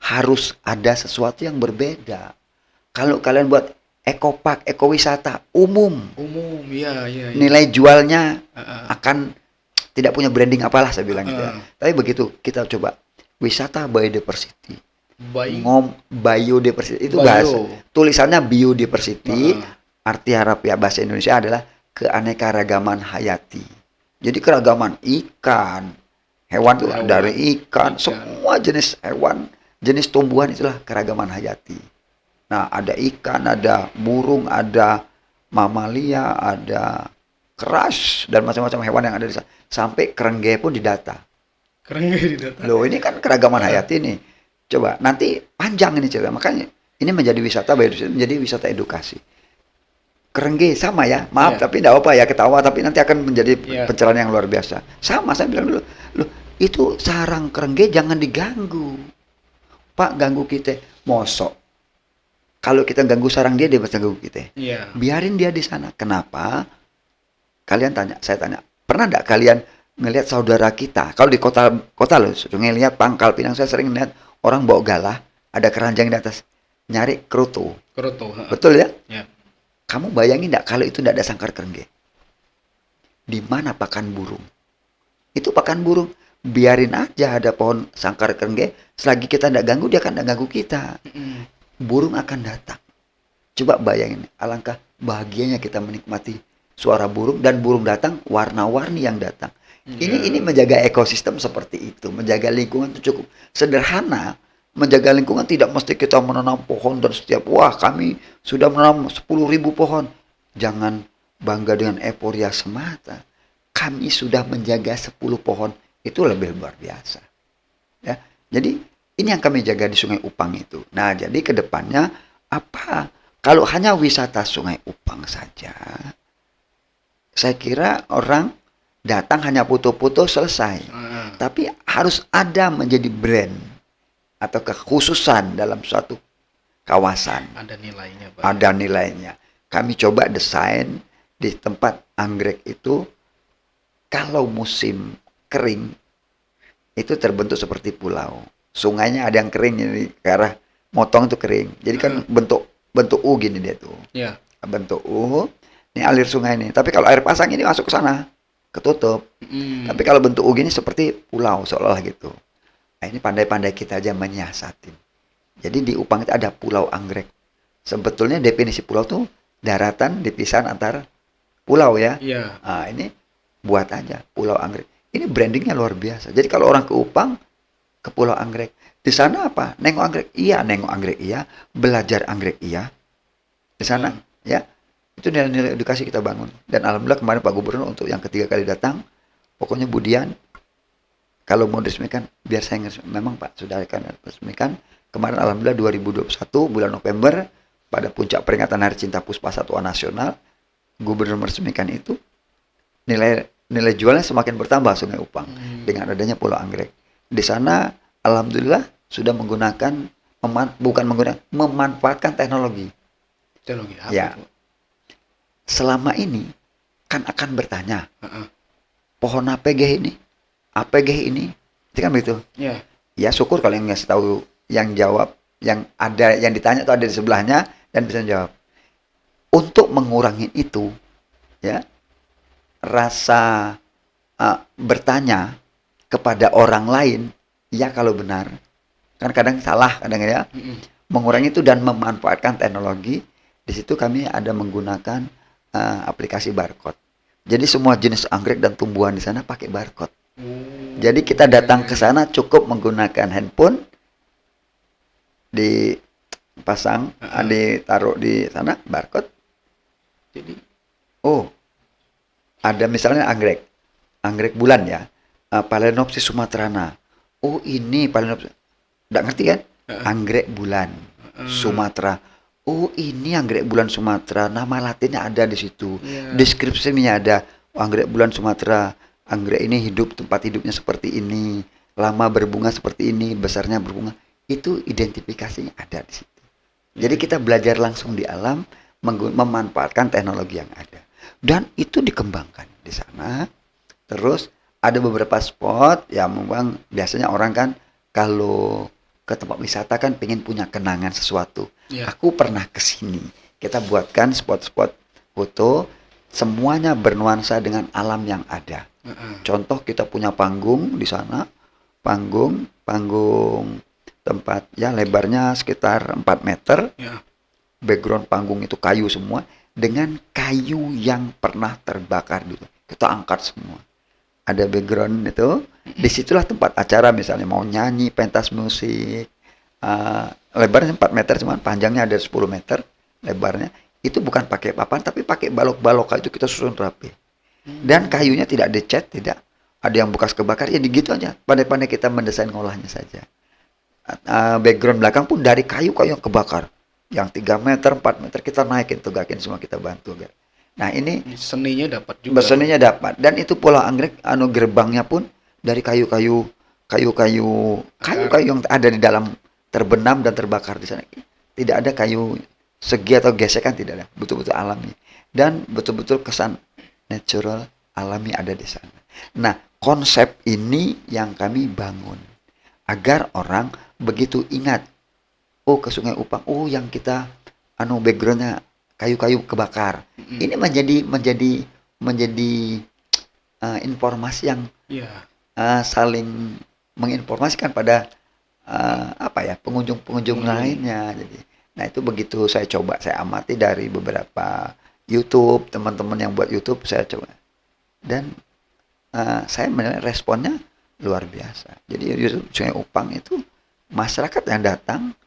harus ada sesuatu yang berbeda. Kalau kalian buat ekopark, ekowisata umum, ya. Nilai jualnya akan tidak punya branding apalah saya bilang gitu ya. Tapi begitu kita coba wisata biodiversity, Biodiversity itu bahasa Bio. tulisannya biodiversity, Heeh. arti harafiah bahasa Indonesia adalah keanekaragaman hayati. Jadi keragaman ikan, hewan tuh Hewan, dari ikan, ikan. semua jenis hewan, jenis tumbuhan itulah keragaman hayati. Nah, ada ikan, ada burung, ada mamalia, ada keras dan macam-macam hewan yang ada di sana. Sampai kerengge pun didata. Keren gak di data? Loh, ini kan keragaman Heeh. hayati nih. Coba nanti panjang ini cerita. Makanya ini menjadi wisata biodiversity, menjadi wisata edukasi. Kerengge sama ya, maaf Iya, tapi tidak apa ya ketawa tapi nanti akan menjadi iya. pencerahan yang luar biasa. Sama saya bilang dulu, loh itu sarang kerengge jangan diganggu. Pak ganggu kita, mosok. Kalau kita ganggu sarang dia bisa ganggu kita. Iya. Biarin dia di sana. Kenapa? Kalian tanya, saya tanya, pernah tidak kalian ngelihat saudara kita? Kalau di kota loh, sering lihat Pangkal Pinang saya sering lihat orang bawa galah, ada keranjang di atas, nyari kerutu. Kroto, heeh. Betul ya? Ya. Kamu bayangin tidak kalau itu tidak ada sangkar kerengge? Di mana pakan burung? Itu pakan burung. Biarin aja ada pohon sangkar kerengge. Selagi kita tidak ganggu, dia akan tidak ganggu kita. Mm-mm. Burung akan datang. Coba bayangin, alangkah bahagianya kita menikmati suara burung dan burung datang, warna-warni yang datang. Ini Iya. menjaga ekosistem seperti itu, menjaga lingkungan itu cukup sederhana. Menjaga lingkungan tidak mesti kita menanam pohon dan setiap wah kami sudah menanam 10.000 pohon. Jangan bangga dengan euforia semata. Kami sudah menjaga 10 pohon itu lebih luar biasa. Ya, jadi ini yang kami jaga di Sungai Upang itu. Nah, jadi ke depannya apa? Kalau hanya wisata Sungai Upang saja, saya kira orang datang hanya foto-foto selesai. Heeh. Tapi harus ada menjadi brand atau kekhususan dalam suatu kawasan. Ada nilainya, Pak. Ada nilainya. Kami coba desain di tempat anggrek itu kalau musim kering itu terbentuk seperti pulau. Sungainya ada yang kering jadi ke arah motong itu kering. Jadi kan bentuk bentuk U gini dia tuh. Ya. Bentuk U. Ini alir sungai ini. Tapi kalau air pasang ini masuk ke sana, ketutup. Mm. Tapi kalau bentuk U gini seperti pulau seolah-olah gitu. Nah, ini pandai-pandai kita aja menyiasatin. Jadi di Upang itu ada pulau anggrek. Sebetulnya definisi pulau tuh daratan di pisahan antar pulau ya. Iya. Nah, ini buat aja pulau anggrek. Ini brandingnya luar biasa. Jadi kalau orang ke Upang, ke Pulau Anggrek. Di sana apa? Nengok anggrek. Iya, nengok anggrek iya. Belajar anggrek iya. Di sana ya. Itu nilai-nilai edukasi kita bangun. Dan alhamdulillah kemarin Pak Gubernur untuk yang ketiga kali datang, pokoknya Budian, kalau mau diresmikan, biar saya memang Pak sudah akan resmikan. Kemarin alhamdulillah 2021 bulan November pada puncak peringatan Hari Cinta Puspa Satwa Nasional, Gubernur meresmikan itu. Nilai jualnya semakin bertambah Sungai Upang dengan adanya Pulau Anggrek. Di sana alhamdulillah sudah memanfaatkan teknologi. Teknologi apa Ya. itu? Selama ini kan akan bertanya, Heeh. pohon APG ini, itu kan begitu. Ya. Ya syukur kalau yang ngasih tahu, yang jawab, yang ada, yang ditanya itu ada di sebelahnya dan bisa jawab. Untuk mengurangi itu, ya rasa bertanya kepada orang lain, ya kalau benar, kan kadang salah kadang ya, Mm-mm. mengurangi itu dan memanfaatkan teknologi. Di situ kami ada menggunakan aplikasi barcode. Jadi semua jenis anggrek dan tumbuhan di sana pakai barcode. Oh. Jadi kita datang ke sana cukup menggunakan handphone, dipasang, ditaruh di sana barcode. Jadi Oh, ada misalnya anggrek bulan ya, Phalaenopsis sumatrana. Oh ini Phalaenopsis, nggak ngerti kan? Anggrek bulan Sumatera. Oh ini anggrek bulan Sumatera, nama latinnya ada di situ, Iya. deskripsinya ada. Oh, anggrek bulan Sumatera, anggrek ini tempat hidupnya seperti ini, lama berbunga seperti ini, besarnya berbunga. Itu identifikasinya ada di situ. Jadi kita belajar langsung di alam, memanfaatkan teknologi yang ada. Dan itu dikembangkan di sana. Terus ada beberapa spot yang memang biasanya orang kan kalau ke tempat wisata kan pengen punya kenangan sesuatu. Iya. Aku pernah ke sini. Kita buatkan spot-spot foto, semuanya bernuansa dengan alam yang ada. Heeh. Contoh kita punya panggung di sana, panggung tempat ya lebarnya sekitar 4 meter, Ya. background panggung itu kayu semua dengan kayu yang pernah terbakar dulu. Kita angkat semua. Ada background itu, disitulah tempat acara misalnya mau nyanyi, pentas musik. Lebarnya 4 meter, cuman panjangnya ada 10 meter lebarnya. Itu bukan pakai papan, tapi pakai balok-balok kayu itu kita susun rapi. Dan kayunya tidak dicat, tidak. Ada yang bekas kebakar, ya gitu aja. Pandai-pandai kita mendesain ngolahnya saja. Background belakang pun dari kayu-kayu yang kebakar. Yang 3 meter, 4 meter kita naikin, tegakin semua kita bantu. Nah ini Seninya dapat juga, Pak. seninya dapat. Dan itu pola anggrek, gerbangnya pun dari kayu-kayu, kayu-kayu yang ada di dalam terbenam dan terbakar di sana. Tidak ada kayu segi atau gesekan, tidak ada. Betul-betul alami. Dan betul-betul kesan natural, alami ada di sana. Nah, konsep ini yang kami bangun. Agar orang begitu ingat, oh ke Sungai Upang, oh yang kita backgroundnya kayu-kayu kebakar. Ini menjadi informasi yang Iya. saling menginformasikan pada pengunjung-pengunjung lainnya. Jadi, nah itu begitu saya coba, saya amati dari beberapa YouTube, teman-teman yang buat YouTube saya coba, dan saya menilai responnya luar biasa. Jadi YouTube Sungai Upang itu masyarakat yang datang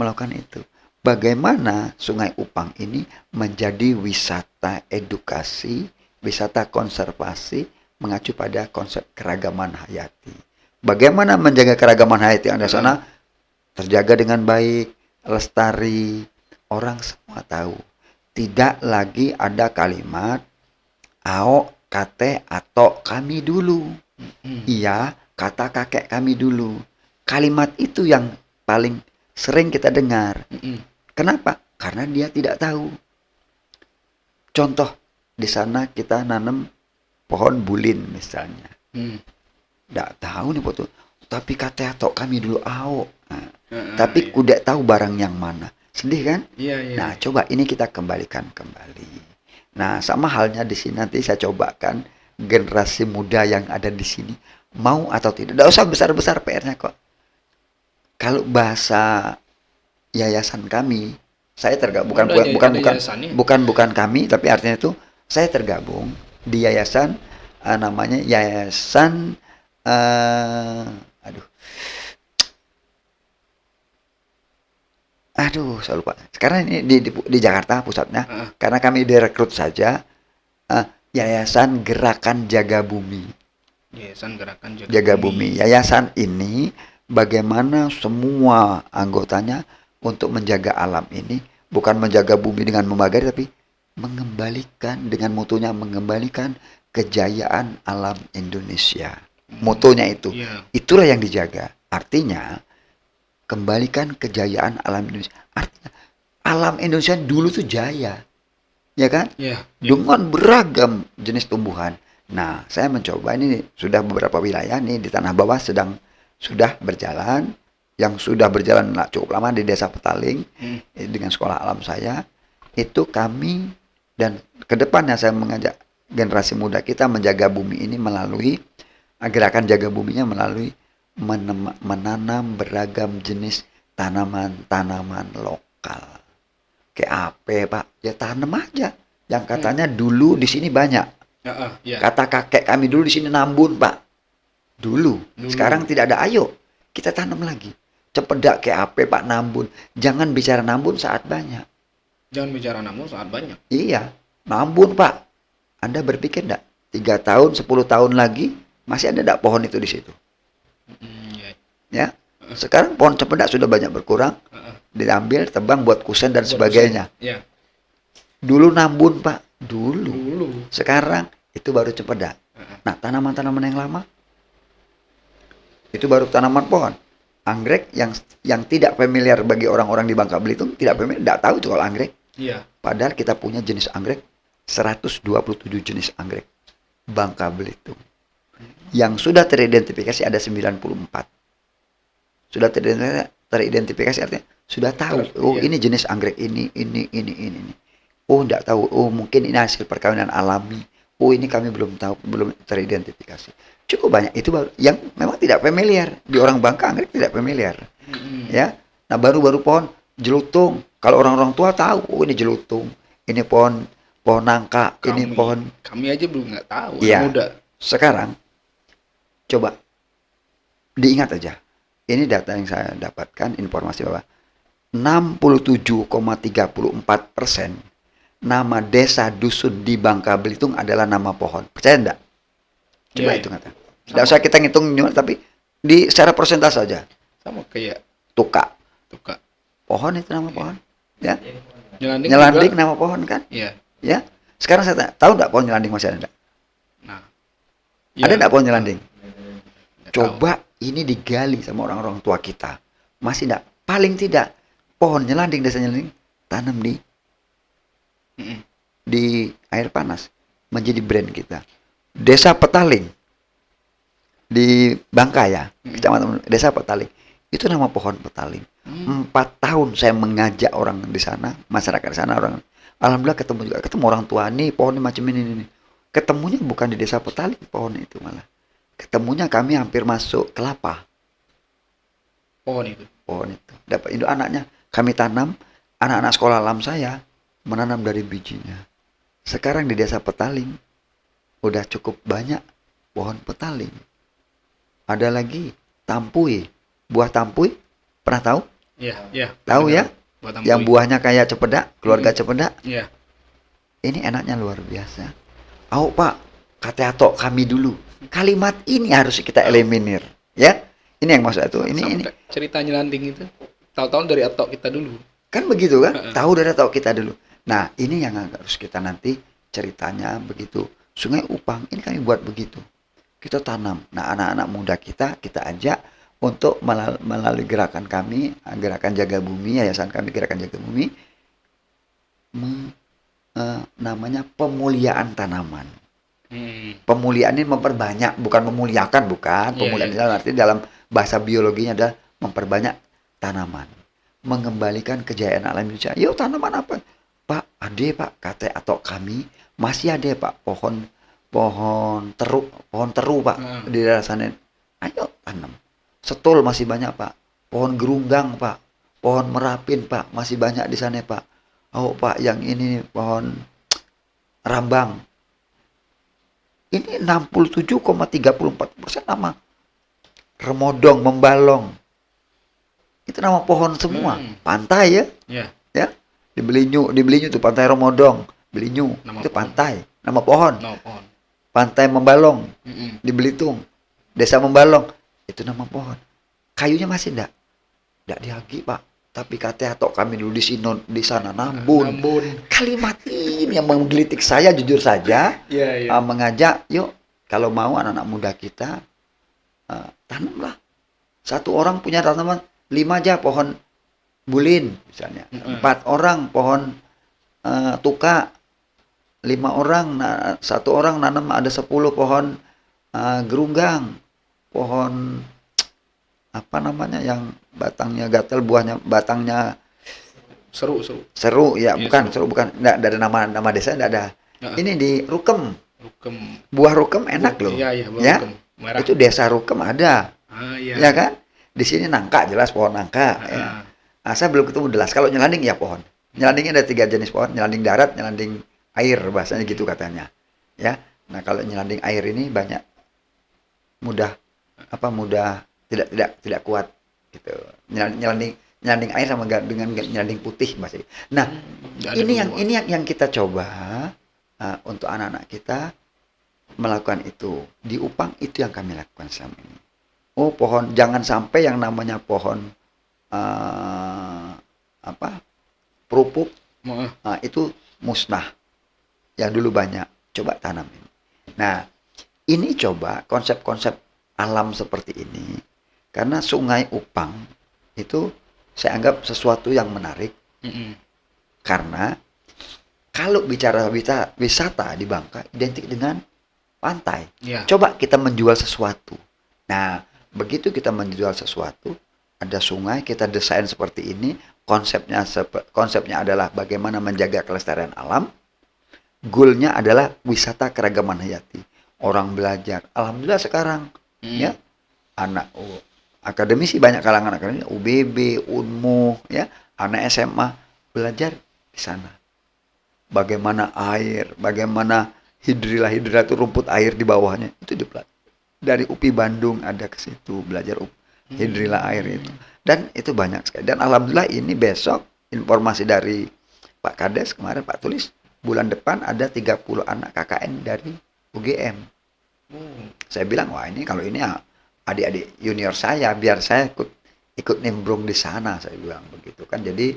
melakukan itu. Bagaimana Sungai Upang ini menjadi wisata edukasi, wisata konservasi, mengacu pada konsep keragaman hayati. Bagaimana menjaga keragaman hayati yang ada sana terjaga dengan baik, lestari, orang semua tahu. Tidak lagi ada kalimat ao, kate, atau kami dulu. Iya, kata kakek kami dulu. Kalimat itu yang paling sering kita dengar. Kenapa? Karena dia tidak tahu. Contoh, di sana kita nanam pohon bulin misalnya. Tidak tahu nih foto. Tapi kata atau kami dulu ao. Nah, tapi kuda tahu barang yang mana. Sedih kan? Iya. Nah, coba ini kita kembalikan kembali. Nah, sama halnya di sini nanti saya cobakan generasi muda yang ada di sini mau atau tidak. Tidak usah besar-besar PR-nya kok. Kalau bahasa yayasan kami, saya tergabung bukan kami, tapi artinya itu saya tergabung di yayasan namanya yayasan saya lupa. Sekarang ini di Jakarta pusatnya, karena kami direkrut saja, Yayasan Gerakan Jaga Bumi. Yayasan Gerakan Jaga Bumi. Yayasan ini bagaimana semua anggotanya untuk menjaga alam ini, bukan menjaga bumi dengan membagari, tapi mengembalikan dengan mutunya, mengembalikan kejayaan alam Indonesia. Mutunya itu. Itulah yang dijaga. Artinya kembalikan kejayaan alam Indonesia. Artinya alam Indonesia dulu tuh jaya, ya kan? Dengan beragam jenis tumbuhan. Nah, saya mencoba ini sudah beberapa wilayah nih di tanah bawah sudah berjalan. Yang sudah berjalan cukup lama di Desa Petaling dengan sekolah alam saya. Itu kami dan kedepannya saya mengajak generasi muda kita menjaga bumi ini melalui gerakan jaga buminya melalui menanam beragam jenis tanaman-tanaman lokal. Kayak apa, Pak? Ya tanam aja. Yang katanya dulu di sini banyak. Kata kakek kami dulu di sini nambun, Pak. Dulu. Sekarang tidak ada. Ayo kita tanam lagi. Cepedak kayak apa, Pak, nambun. Jangan bicara nambun saat banyak. Iya, nambun, Pak. Anda berpikir enggak? 3 tahun, 10 tahun lagi masih ada enggak pohon itu di situ? Ya. Sekarang pohon cempedak sudah banyak berkurang. Diambil, tebang buat kusen dan sebagainya. Dulu nambun, Pak. Dulu. Sekarang itu baru cempedak. Nah, tanaman-tanaman yang lama itu baru tanaman pohon. Anggrek yang tidak familiar bagi orang-orang di Bangka Belitung, tidak familiar, tidak tahu itu kalau anggrek. Padahal kita punya jenis anggrek 127 jenis anggrek Bangka Belitung. Yang sudah teridentifikasi ada 94. Sudah teridentifikasi artinya sudah tahu. Ini jenis anggrek ini. Oh, enggak tahu. Oh, mungkin ini hasil perkawinan alami. Oh, ini kami belum tahu, belum teridentifikasi. cukup banyak. Itu baru yang memang tidak familiar di orang Bangka, anggrek tidak familiar. Ya. Nah, baru-baru pohon jelutung. Kalau orang-orang tua tahu, oh ini jelutung, ini pohon pohon nangka, ini pohon. Kami aja belum nggak tahu. Anak Iya. muda. Sekarang coba diingat aja. Ini data yang saya dapatkan, informasi bahwa 67,34% nama desa dusun di Bangka Belitung adalah nama pohon. Percaya enggak? Coba Iya, itu kata. Tidak usah kita ngitung, tapi di secara persentase saja. sama kayak Tuka, tuka. pohon itu nama pohon. Ya. Nyelanding, Nyelanding juga. nama pohon kan? Iya. Ya. Sekarang saya tanya, tahu enggak pohon nyelanding masih ada enggak? Nah. Ada enggak pohon nyelanding? Nggak tahu. Coba ini digali sama orang-orang tua kita. Masih enggak? Paling tidak pohon nyelanding, desa nyelanding tanam di air panas menjadi brand kita. Desa Petaling di Bangka ya, kecamatan Desa Petaling. Itu nama pohon petaling. 4 tahun saya mengajak orang di sana, masyarakat di sana, orang. Alhamdulillah ketemu orang tua nih, pohonnya macam ini. Ketemunya bukan di Desa Petaling pohon itu malah. Ketemunya kami hampir masuk kelapa. Pohon itu. Pohon itu. Dapat induk anaknya. Kami tanam, anak-anak sekolah alam saya menanam dari bijinya. Sekarang di Desa Petaling udah cukup banyak pohon petaling. Ada lagi tampuy. Buah tampuy, pernah tahu? Iya. Tahu ya? Buat Yang tampuy. buahnya kayak cempedak, keluarga cempedak. Iya. Ini enaknya luar biasa. Au Pak, kata atok kami dulu. Kalimat ini harus kita eliminir, ya. Ini yang maksud itu. Ini Sama kayak cerita nyelanding itu. Tahu-tahu dari atok kita dulu. kan begitu kan? Tahu dari atok kita dulu. Nah, ini yang harus kita nanti ceritanya begitu. Sungai Upang ini kami buat begitu. Kita tanam. Nah, anak-anak muda kita ajak untuk melalui gerakan kami, gerakan jaga bumi, yayasan kami gerakan jaga bumi, namanya pemuliaan tanaman. Pemuliaan ini memperbanyak, bukan memuliakan, bukan. Pemuliaan dalam arti dalam bahasa biologinya adalah memperbanyak tanaman, mengembalikan kejayaan alam Indonesia. Yuk tanaman apa? Pak, ada Pak, kata atau kami masih ada Pak pohon teru Pak di daerah sana. Ayo tanam. Setul masih banyak Pak. Pohon gerunggang Pak. Pohon merapin Pak. Masih banyak di sana Pak. Oh Pak, yang ini pohon rambang. Ini 67,34% nama. Remodong, membalong. Itu nama pohon semua. Pantai ya. Iya. Ya. Di Belinyu itu pantai Remodong. Belinyu Nama itu pohon. pantai. Nama pohon. No, pohon. Pantai Membalong di Belitung. Desa Membalong. Itu nama pohon. Kayunya masih enggak dihagi Pak. Tapi kata atok kami dulu di sana nambun. Kalimat ini yang menggelitik saya jujur saja. Iya. Mengajak, yuk kalau mau anak-anak muda kita tanamlah. Satu orang punya tanaman 5 aja pohon bulin misalnya. 4 orang pohon tuka. 5 orang, satu orang nanam ada 10 pohon gerunggang, pohon apa namanya yang batangnya gatal, buahnya batangnya Seru. seru ya, Iya, bukan seru. seru, bukan, enggak ada nama desa, enggak ada. Ini di Rukem, Rukem. buah Rukem enak loh. Iya, buah Ya? rukem. Merah. Itu desa Rukem ada, Iya. ya kan? Di sini nangka jelas pohon nangka. Ya. Saya belum ketemu jelas. Kalau nyelanding ya pohon. Nyelandingnya ada 3 jenis pohon, nyelanding darat, nyelanding air bahasanya gitu katanya. Ya. Nah, kalau nyelanding air ini banyak mudah tidak kuat gitu. Nyelanding air sama dengan nyelanding putih bahasa. Nah, ini yang kita coba untuk anak-anak kita melakukan itu. Di Upang itu yang kami lakukan selama ini. Oh, pohon, jangan sampai yang namanya pohon perupuk itu musnah. Yang dulu banyak, coba tanamin. Nah, ini coba konsep-konsep alam seperti ini, karena Sungai Upang itu saya anggap sesuatu yang menarik, karena kalau bicara wisata di Bangka identik dengan pantai. Iya. Coba kita menjual sesuatu. Nah, begitu kita menjual sesuatu, ada sungai, kita desain seperti ini, konsepnya adalah bagaimana menjaga kelestarian alam. Goalnya adalah wisata keragaman hayati. orang belajar. Alhamdulillah sekarang Hmm. ya anak akademisi, banyak kalangan akademisi, UBB, Unmu, ya, anak SMA belajar di sana. Bagaimana air, bagaimana hidrilla itu rumput air di bawahnya itu dipelajari. Dari UPI Bandung ada ke situ belajar hidrilla air itu. Dan itu banyak sekali. Dan alhamdulillah ini besok informasi dari Pak Kades kemarin Pak tulis bulan depan ada 30 anak KKN dari UGM. Oh. Saya bilang wah ini kalau ini ya adik-adik junior saya biar saya ikut nimbrung di sana, saya bilang begitu kan. Jadi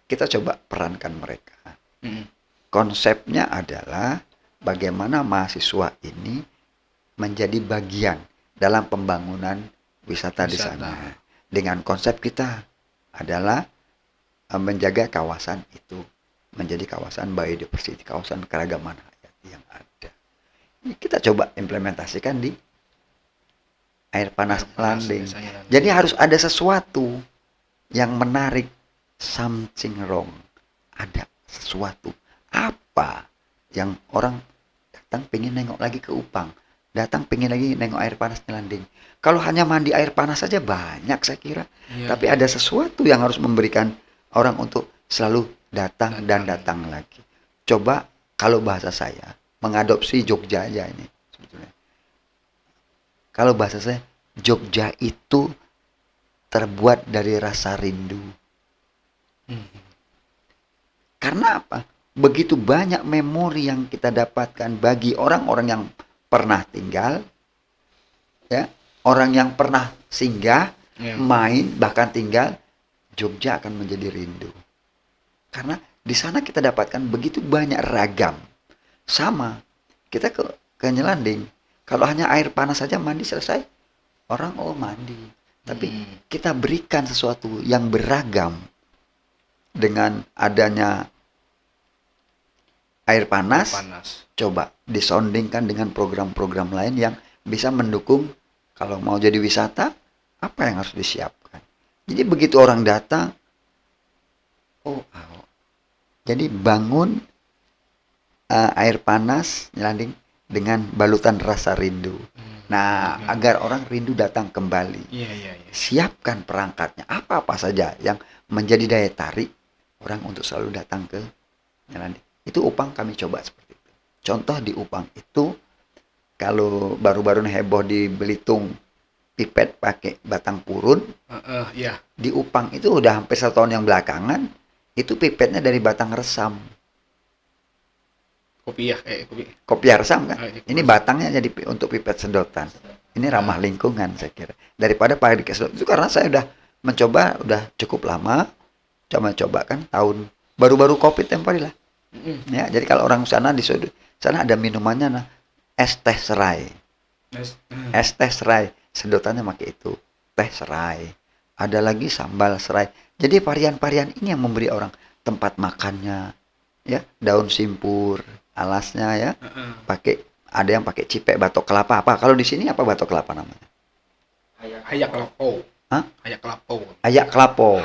kita coba perankan mereka. Hmm. Konsepnya adalah bagaimana mahasiswa ini menjadi bagian dalam pembangunan wisata di Wisata. sana. Dengan konsep kita adalah menjaga kawasan itu menjadi kawasan biodiversity, kawasan keragaman hayati yang ada. Ini kita coba implementasikan di air panas landing. biasanya landing. Jadi harus ada sesuatu yang menarik, something wrong. Ada sesuatu. Apa yang orang datang pengen nengok lagi ke Upang, datang pengen lagi nengok air panas landing. Kalau hanya mandi air panas saja banyak saya kira. Iya, Tapi iya. ada sesuatu yang harus memberikan orang untuk selalu datang dan datang lagi. Coba kalau bahasa saya mengadopsi Jogja aja ini sebetulnya. Kalau bahasa saya Jogja itu terbuat dari rasa rindu. Hmm. Karena apa? Begitu banyak memori yang kita dapatkan bagi orang-orang yang pernah tinggal, ya, orang yang pernah singgah, Ya. main, bahkan tinggal, Jogja akan menjadi rindu. Karena di sana kita dapatkan begitu banyak ragam. Sama, kita ke Nyelanding, kalau hanya air panas saja mandi selesai, orang mandi. Tapi kita berikan sesuatu yang beragam dengan adanya air panas. Coba disondingkan dengan program-program lain yang bisa mendukung kalau mau jadi wisata, apa yang harus disiapkan. Jadi begitu orang datang, jadi bangun air panas Nyelanding dengan balutan rasa rindu. Nah, agar orang rindu datang kembali. Iya, iya, iya. Siapkan perangkatnya, apa-apa saja yang menjadi daya tarik orang untuk selalu datang ke Nyelanding. Itu Upang kami coba seperti itu. Contoh di Upang itu, kalau baru-baru heboh di Belitung, pipet pakai batang purun, Iya. di Upang itu udah hampir 1 tahun yang belakangan, itu pipetnya dari batang resam. Kopiah resam kan? Ini batangnya jadi untuk pipet sedotan. Ini ramah lingkungan saya kira. Daripada pakai di sedot. Itu karena saya udah mencoba, udah cukup lama, coba kan tahun baru-baru Covid temporary lah. Ya, jadi kalau orang sana di sana ada minumannya es teh serai. Es teh serai, sedotannya pakai itu. Teh serai. Ada lagi sambal serai. Jadi varian-varian ini yang memberi orang tempat makannya, ya, daun simpur, alasnya ya. Pakai ada yang pakai cipek batok kelapa apa? Kalau di sini apa batok kelapa namanya? Ayak kelapo. Hah? Ayak kelapo. Ayak kelapo.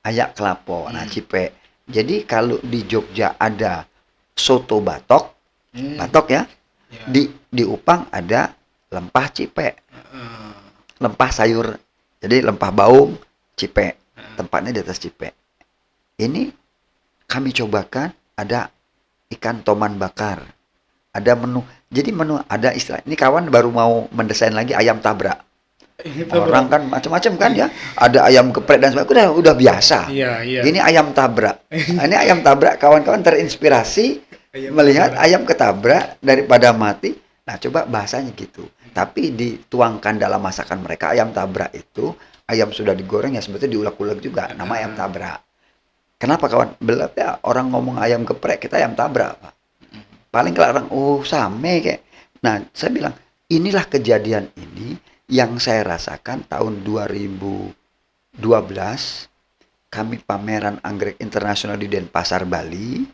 Ayak kelapo. Nah, cipek. Jadi kalau di Jogja ada soto batok, batok ya. Di Upang ada lempah cipek. Lempah sayur. Jadi lempah baung, cipek. Tempatnya di atas cipek. Ini kami cobakan ada ikan toman bakar. Ada menu. Jadi menu ada istilah. Ini kawan baru mau mendesain lagi ayam tabrak. Orang kan macam-macam kan ya. Ada ayam geprek dan sebagainya. Udah biasa. Iya, iya. Ini ayam tabrak. Ini ayam tabrak. Kawan-kawan terinspirasi melihat ayam ketabrak daripada mati. Nah, coba bahasanya gitu. Tapi dituangkan dalam masakan mereka. Ayam tabrak itu ayam sudah digoreng ya sebetulnya diulek-ulek juga. Nama ayam tabrak. Kenapa kawan? Belum ya orang ngomong ayam geprek kita ayam tabrak, Pak. Paling kalau orang same kayak. Nah, saya bilang inilah kejadian ini yang saya rasakan tahun 2012 kami pameran anggrek internasional di Denpasar, Bali.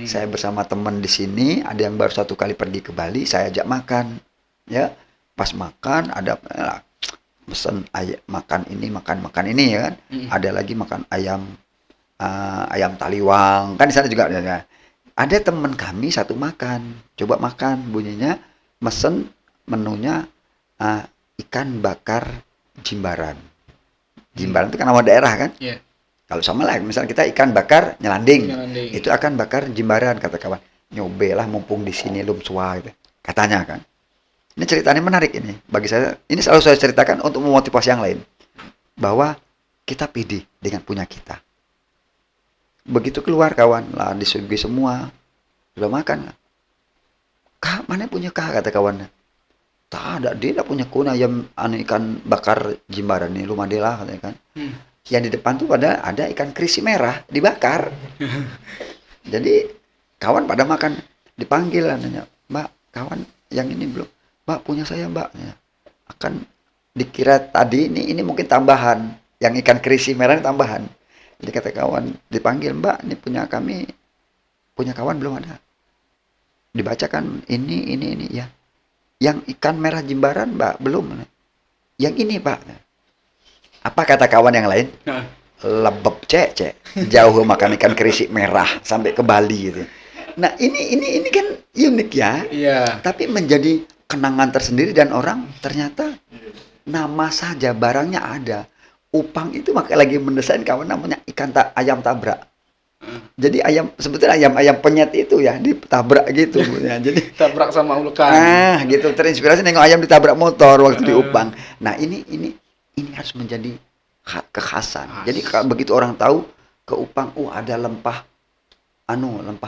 Saya bersama teman di sini, ada yang baru 1 kali pergi ke Bali, saya ajak makan. Ya, pas makan ada pesen makan ini ya kan. Ada lagi makan ayam taliwang. Kan di sana juga ada. Ada teman kami satu makan, coba makan bunyinya mesen menunya ikan bakar Jimbaran. Jimbaran itu kan nama daerah kan. Iya. Kalau sama lah, misal kita ikan bakar Nyelanding, Nyelanding. itu akan bakar Jimbaran, kata kawan. Nyobe lah mumpung di sini lum sua gitu. Katanya kan. Ini ceritanya menarik ini. Bagi saya, ini selalu saya ceritakan untuk memotivasi yang lain. Bahwa kita pede dengan punya kita. Begitu keluar kawan, lah disuguhi semua. Sudah makan lah. Kak, mana punya kak, kata kawannya. Tak ada, dia tidak punya kuna ayam ikan bakar Jimbaran nih, rumah dia lah, katanya kan. Yang di depan tuh ada ikan kerisi merah dibakar. Jadi kawan pada makan, dipanggil nanya, Mbak, kawan yang ini belum? Mbak, punya saya Mbak. Ya. Akan dikira tadi ini mungkin tambahan, yang ikan kerisi merah ini tambahan. Jadi kata kawan, dipanggil, Mbak, ini punya kami, punya kawan belum ada. Dibacakan ini ya. Yang ikan merah Jimbaran Mbak belum. Yang ini Pak. Apa kata kawan yang lain? Lebep cek. Jauh makan ikan kerisi merah sampai ke Bali gitu. Nah, ini kan unik ya. Iya. Tapi menjadi kenangan tersendiri dan orang ternyata nama saja barangnya ada. Upang itu makanya lagi mendesain kawan namanya ayam tabrak. Jadi sebetulnya ayam penyet itu ya ditabrak gitu ya. Jadi Tabrak sama ulekan. gitu terinspirasi nengok ayam ditabrak motor waktu di Upang. Nah, ini harus menjadi kekhasan. Jadi begitu orang tahu ke Upang, ada lempah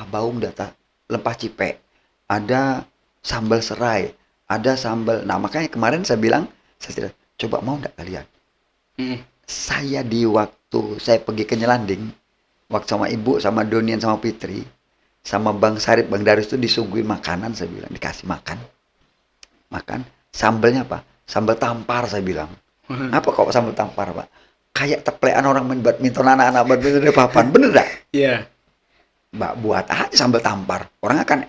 baung data, lempah cipe, ada sambal serai, ada sambal. Nah, makanya kemarin saya bilang, saya coba mau enggak kalian? Saya di waktu saya pergi ke Nyelanding, waktu sama ibu, sama Donian, sama Fitri, sama Bang Sarip, Bang Darius itu disuguhin makanan, saya bilang, dikasih makan. Sambalnya apa? Sambal tampar, saya bilang. Apa kok sambal tampar, Pak? Kayak teplean orang main badminton, anak-anak badminton di papan, bener gak? Iya. Mbak, buat aja sambal tampar. Orang akan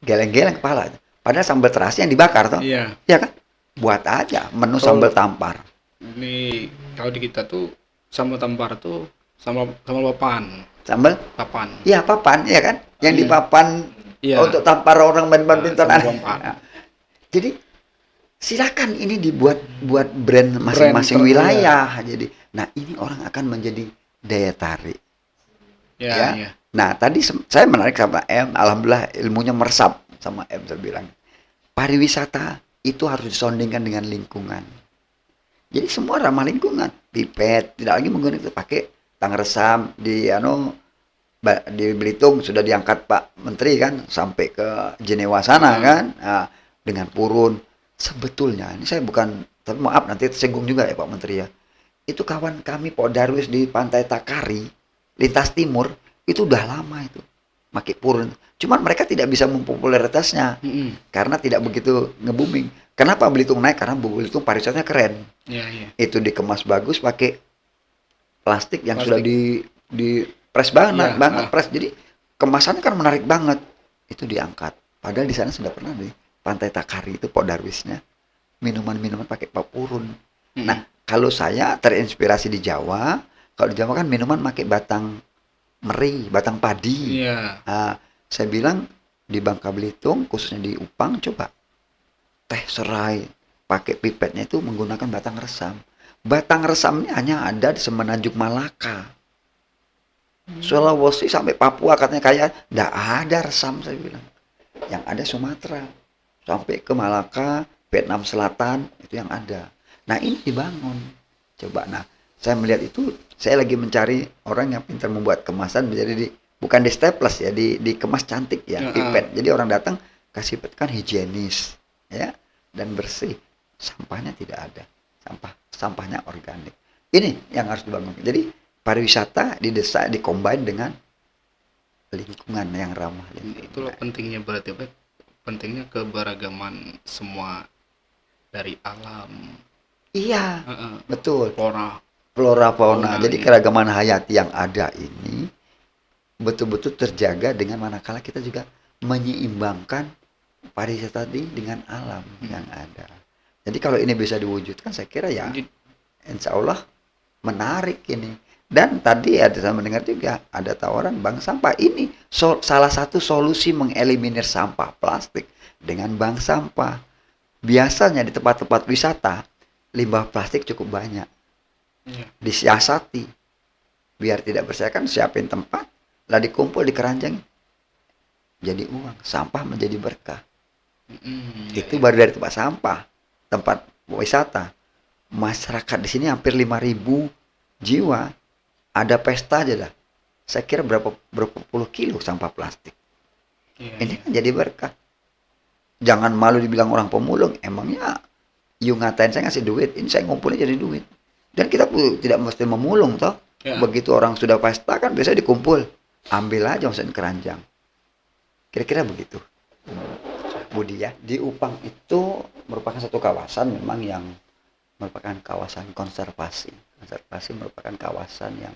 geleng-geleng kepala. Padahal sambal terasi yang dibakar, toh. Iya. Iya kan? Buat aja menu sambal tampar. Ini kalau di kita tuh sambal tampar tuh sama papan. Sambal? Papan. Iya, papan, iya kan? Yang di papan untuk tampar orang main badminton. Jadi silakan ini dibuat buat brand masing-masing wilayah. Jadi, nah ini orang akan menjadi daya tarik. Ya. Nah, tadi saya menarik sama M, alhamdulillah ilmunya meresap sama M, saya bilang. Pariwisata itu harus disondingkan dengan lingkungan. Jadi semua ramah lingkungan. Pipet tidak lagi menggunakan itu, pakai tang resam di Belitung sudah diangkat Pak Menteri kan sampai ke Jenewa sana kan. Nah, dengan purun. Sebetulnya ini saya bukan, tapi maaf nanti tersinggung juga ya Pak Menteri ya. Itu kawan kami Pak Darwis di Pantai Takari, lintas timur, itu udah lama itu. Pakai purun. Cuman mereka tidak bisa mempopularitasnya. Karena tidak begitu nge-booming. Kenapa Belitung naik? Karena Belitung pariwisatanya keren. Iya. Itu dikemas bagus pakai plastik yang sudah di press banget, press. Jadi kemasannya kan menarik banget. Itu diangkat. Padahal di sana sudah pernah di Pantai Takari itu Pak Darwisnya minuman-minuman pakai purun. Nah, kalau saya terinspirasi di Jawa, kalau di Jawa kan minuman pakai batang meri, batang padi. Iya. Saya bilang di Bangka Belitung, khususnya di Upang, coba teh serai pakai pipetnya itu menggunakan batang resam. Batang resamnya hanya ada di Semenanjung Malaka. Sulawesi sampai Papua katanya kayak enggak ada resam, saya bilang. Yang ada Sumatera. Sampai ke Malaka, Vietnam Selatan, itu yang ada. Nah, ini dibangun. Coba, nah, saya melihat itu, saya lagi mencari orang yang pintar membuat kemasan, menjadi bukan di staples ya, dikemas cantik ya, pipet. Jadi orang datang, kasih pipet kan higienis, ya, dan bersih. Sampahnya tidak ada. Sampahnya organik. Ini yang harus dibangun. Jadi, pariwisata di desa dikombin dengan lingkungan yang ramah lingkungan. Itulah pentingnya berarti apa? Pentingnya keberagaman semua dari alam. Iya, betul. Flora, fauna. Jadi keragaman hayati yang ada ini betul-betul terjaga dengan manakala kita juga menyeimbangkan pariwisata tadi dengan alam yang ada. Jadi kalau ini bisa diwujudkan, saya kira ya, insya Allah menarik ini. Dan tadi ada saya mendengar juga ada tawaran bank sampah. Ini salah satu solusi mengeliminir sampah plastik dengan bank sampah. Biasanya di tempat-tempat wisata limbah plastik cukup banyak. Iya. Disiasati biar tidak berserakan, siapin tempat, lah dikumpul di keranjang, jadi uang, sampah menjadi berkah. Iya, Itu iya. baru dari tempat sampah, tempat wisata. Masyarakat di sini hampir 5.000 jiwa, ada pesta aja dah. Saya kira berapa puluh kilo sampah plastik. Iya, Ini iya. kan jadi berkah. Jangan malu dibilang orang pemulung. Emangnya you ngatain saya ngasih duit, ini saya ngumpulin jadi duit. Dan kita tidak mesti memulung toh. Ya. Begitu orang sudah pesta kan biasanya dikumpul. Ambil aja masukin keranjang. Kira-kira begitu. Budi ya, di Upang itu merupakan satu kawasan memang yang merupakan kawasan konservasi. Konservasi merupakan kawasan yang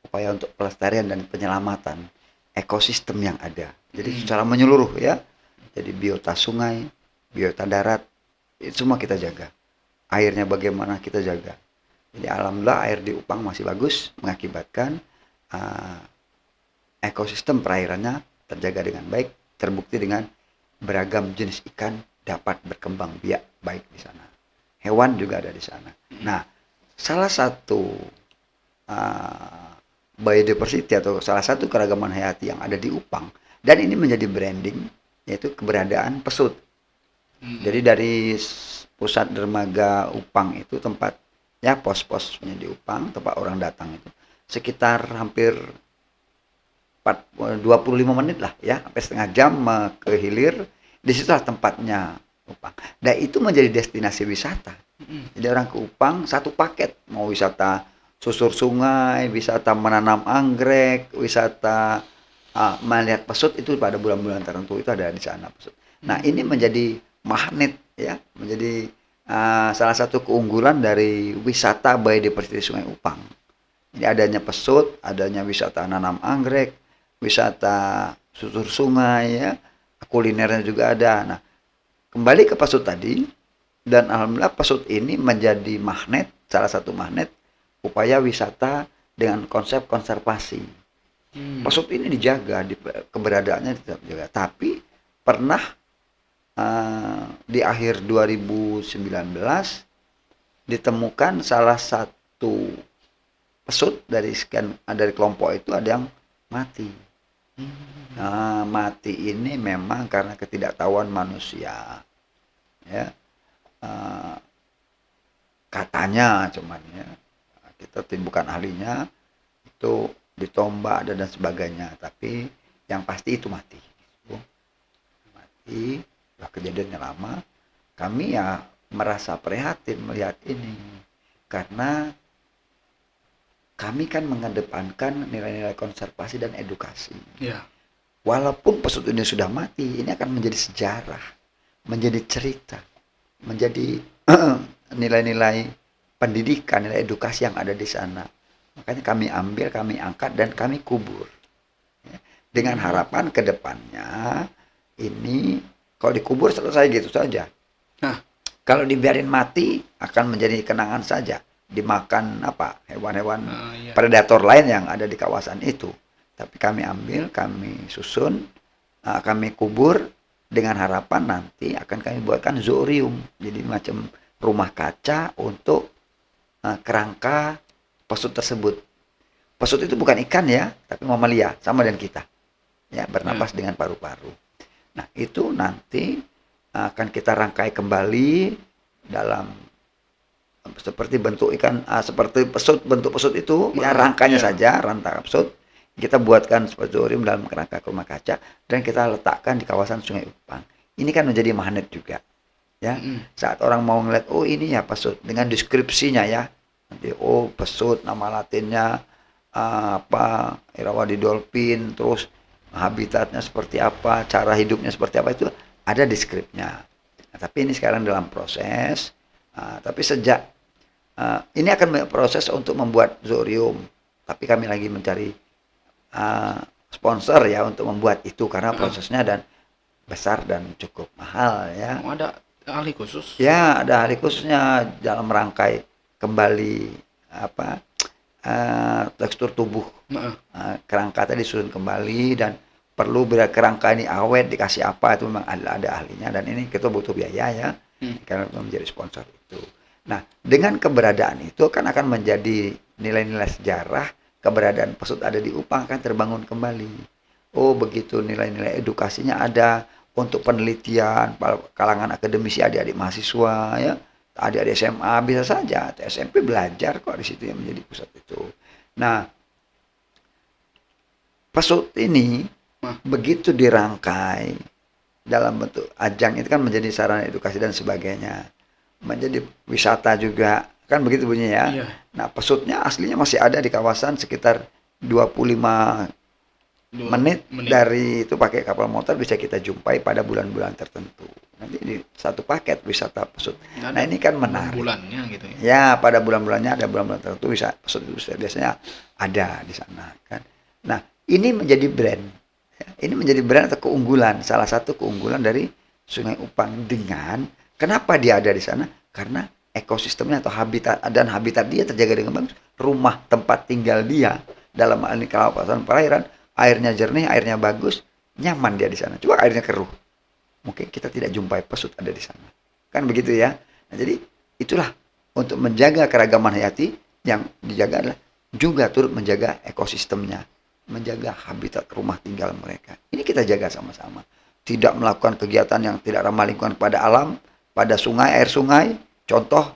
upaya untuk pelestarian dan penyelamatan ekosistem yang ada. Jadi secara menyeluruh ya. Jadi biota sungai, biota darat, itu semua kita jaga. Airnya bagaimana kita jaga. Jadi alhamdulillah air di Upang masih bagus, mengakibatkan uh, ekosistem perairannya terjaga dengan baik, terbukti dengan beragam jenis ikan dapat berkembang biak baik di sana. Hewan juga ada di sana. Nah, salah satu uh, biodiversity atau salah satu keragaman hayati yang ada di Upang, dan ini menjadi branding, yaitu keberadaan pesut. Jadi dari pusat dermaga Upang itu tempat ya pos-posnya di Upang, tempat orang datang itu sekitar hampir 25 menit lah ya, sampai setengah jam ke hilir. Di situlah tempatnya Upang. Dan itu menjadi destinasi wisata. Jadi orang ke Upang satu paket, mau wisata susur sungai, wisata menanam anggrek, wisata melihat pesut, itu pada bulan-bulan tertentu itu ada di sana pesut. Nah, ini menjadi magnet ya, menjadi salah satu keunggulan dari wisata biodiversity Sungai Upang. Jadi adanya pesut, adanya wisata nanam anggrek, wisata susur sungai ya, kulinernya juga ada. Nah, kembali ke pesut tadi, dan alhamdulillah pesut ini menjadi magnet, salah satu magnet upaya wisata dengan konsep konservasi. Pesut ini dijaga, keberadaannya tetap dijaga. Tapi pernah di akhir 2019 ditemukan salah satu pesut dari kelompok itu ada yang mati. Nah, mati ini memang karena ketidaktahuan manusia. Ya, katanya cuman ya, kita bukan ahlinya, itu ditombak dan sebagainya, tapi yang pasti itu mati. Mati, lah kejadiannya lama. Kami ya merasa prihatin melihat ini, karena kami kan mengedepankan nilai-nilai konservasi dan edukasi. Ya. Walaupun pesut ini sudah mati, ini akan menjadi sejarah, menjadi cerita, menjadi nilai-nilai pendidikan, nilai edukasi yang ada di sana. Makanya kami ambil, kami angkat, dan kami kubur. Ya. Dengan harapan ke depannya, ini kalau dikubur selesai gitu saja. Nah, kalau dibiarin mati, akan menjadi kenangan saja. Dimakan apa hewan-hewan iya. predator lain yang ada di kawasan itu. Tapi kami ambil, kami susun, kami kubur dengan harapan nanti akan kami buatkan zoorium. Jadi macam rumah kaca untuk kerangka pesut tersebut. Pesut itu bukan ikan ya, tapi mamalia, sama dengan kita. Ya, bernapas dengan paru-paru. Nah, itu nanti akan kita rangkai kembali dalam seperti bentuk ikan, seperti pesut, bentuk pesut itu, ya rangkanya saja, rantang pesut. Kita buatkan zoorium dalam kerangka rumah kaca dan kita letakkan di kawasan Sungai Upang. Ini kan menjadi magnet juga. Ya, saat orang mau ngeliat, oh ini ya pesut, dengan deskripsinya ya. Nanti oh pesut, nama latinnya apa, Irrawaddy dolphin, terus habitatnya seperti apa, cara hidupnya seperti apa, itu ada di skripnya. Nah, tapi ini sekarang dalam proses. Tapi sejak ini akan proses untuk membuat zoorium. Tapi kami lagi mencari sponsor ya untuk membuat itu, karena prosesnya dan besar dan cukup mahal ya. Ada ahli khusus? Ya, ada ahli khususnya dalam merangkai kembali apa tekstur tubuh. Heeh. Kerangka tadi disusun kembali dan perlu bila kerangka ini awet dikasih apa itu memang ada ahlinya dan ini kita butuh biaya ya karena menjadi sponsor itu. Nah, dengan keberadaan itu kan akan menjadi nilai-nilai sejarah keberadaan pesut ada di Upang akan terbangun kembali. Oh, begitu nilai-nilai edukasinya ada untuk penelitian kalangan akademisi adik-adik mahasiswa ya, adik-adik SMA bisa saja SMP belajar kok di situ yang menjadi pusat itu. Nah, pesut ini begitu dirangkai dalam bentuk ajang itu kan menjadi sarana edukasi dan sebagainya, menjadi wisata juga kan begitu bunyinya ya. Iya. Nah, pesutnya aslinya masih ada di kawasan sekitar 25 menit dari itu pakai kapal motor bisa kita jumpai pada bulan-bulan tertentu. Nanti di satu paket wisata pesut. Nah, ini kan menarik. Bulannya gitu ya. Ya, pada bulan-bulannya ada bulan-bulan tertentu bisa pesut itu biasanya ada di sana kan. Nah, ini menjadi brand. Ini menjadi brand atau keunggulan, salah satu keunggulan dari Sungai Upang dengan kenapa dia ada di sana? Karena ekosistemnya atau habitat dia terjaga dengan bagus. Rumah tempat tinggal dia dalam hal ini kawasan perairan, airnya jernih, airnya bagus, nyaman dia di sana. Coba airnya keruh, mungkin kita tidak jumpai pesut ada di sana. Kan begitu ya. Nah, jadi itulah untuk menjaga keragaman hayati yang dijaga adalah juga turut menjaga ekosistemnya, menjaga habitat rumah tinggal mereka. Ini kita jaga sama-sama. Tidak melakukan kegiatan yang tidak ramah lingkungan pada alam, pada sungai, air sungai. Contoh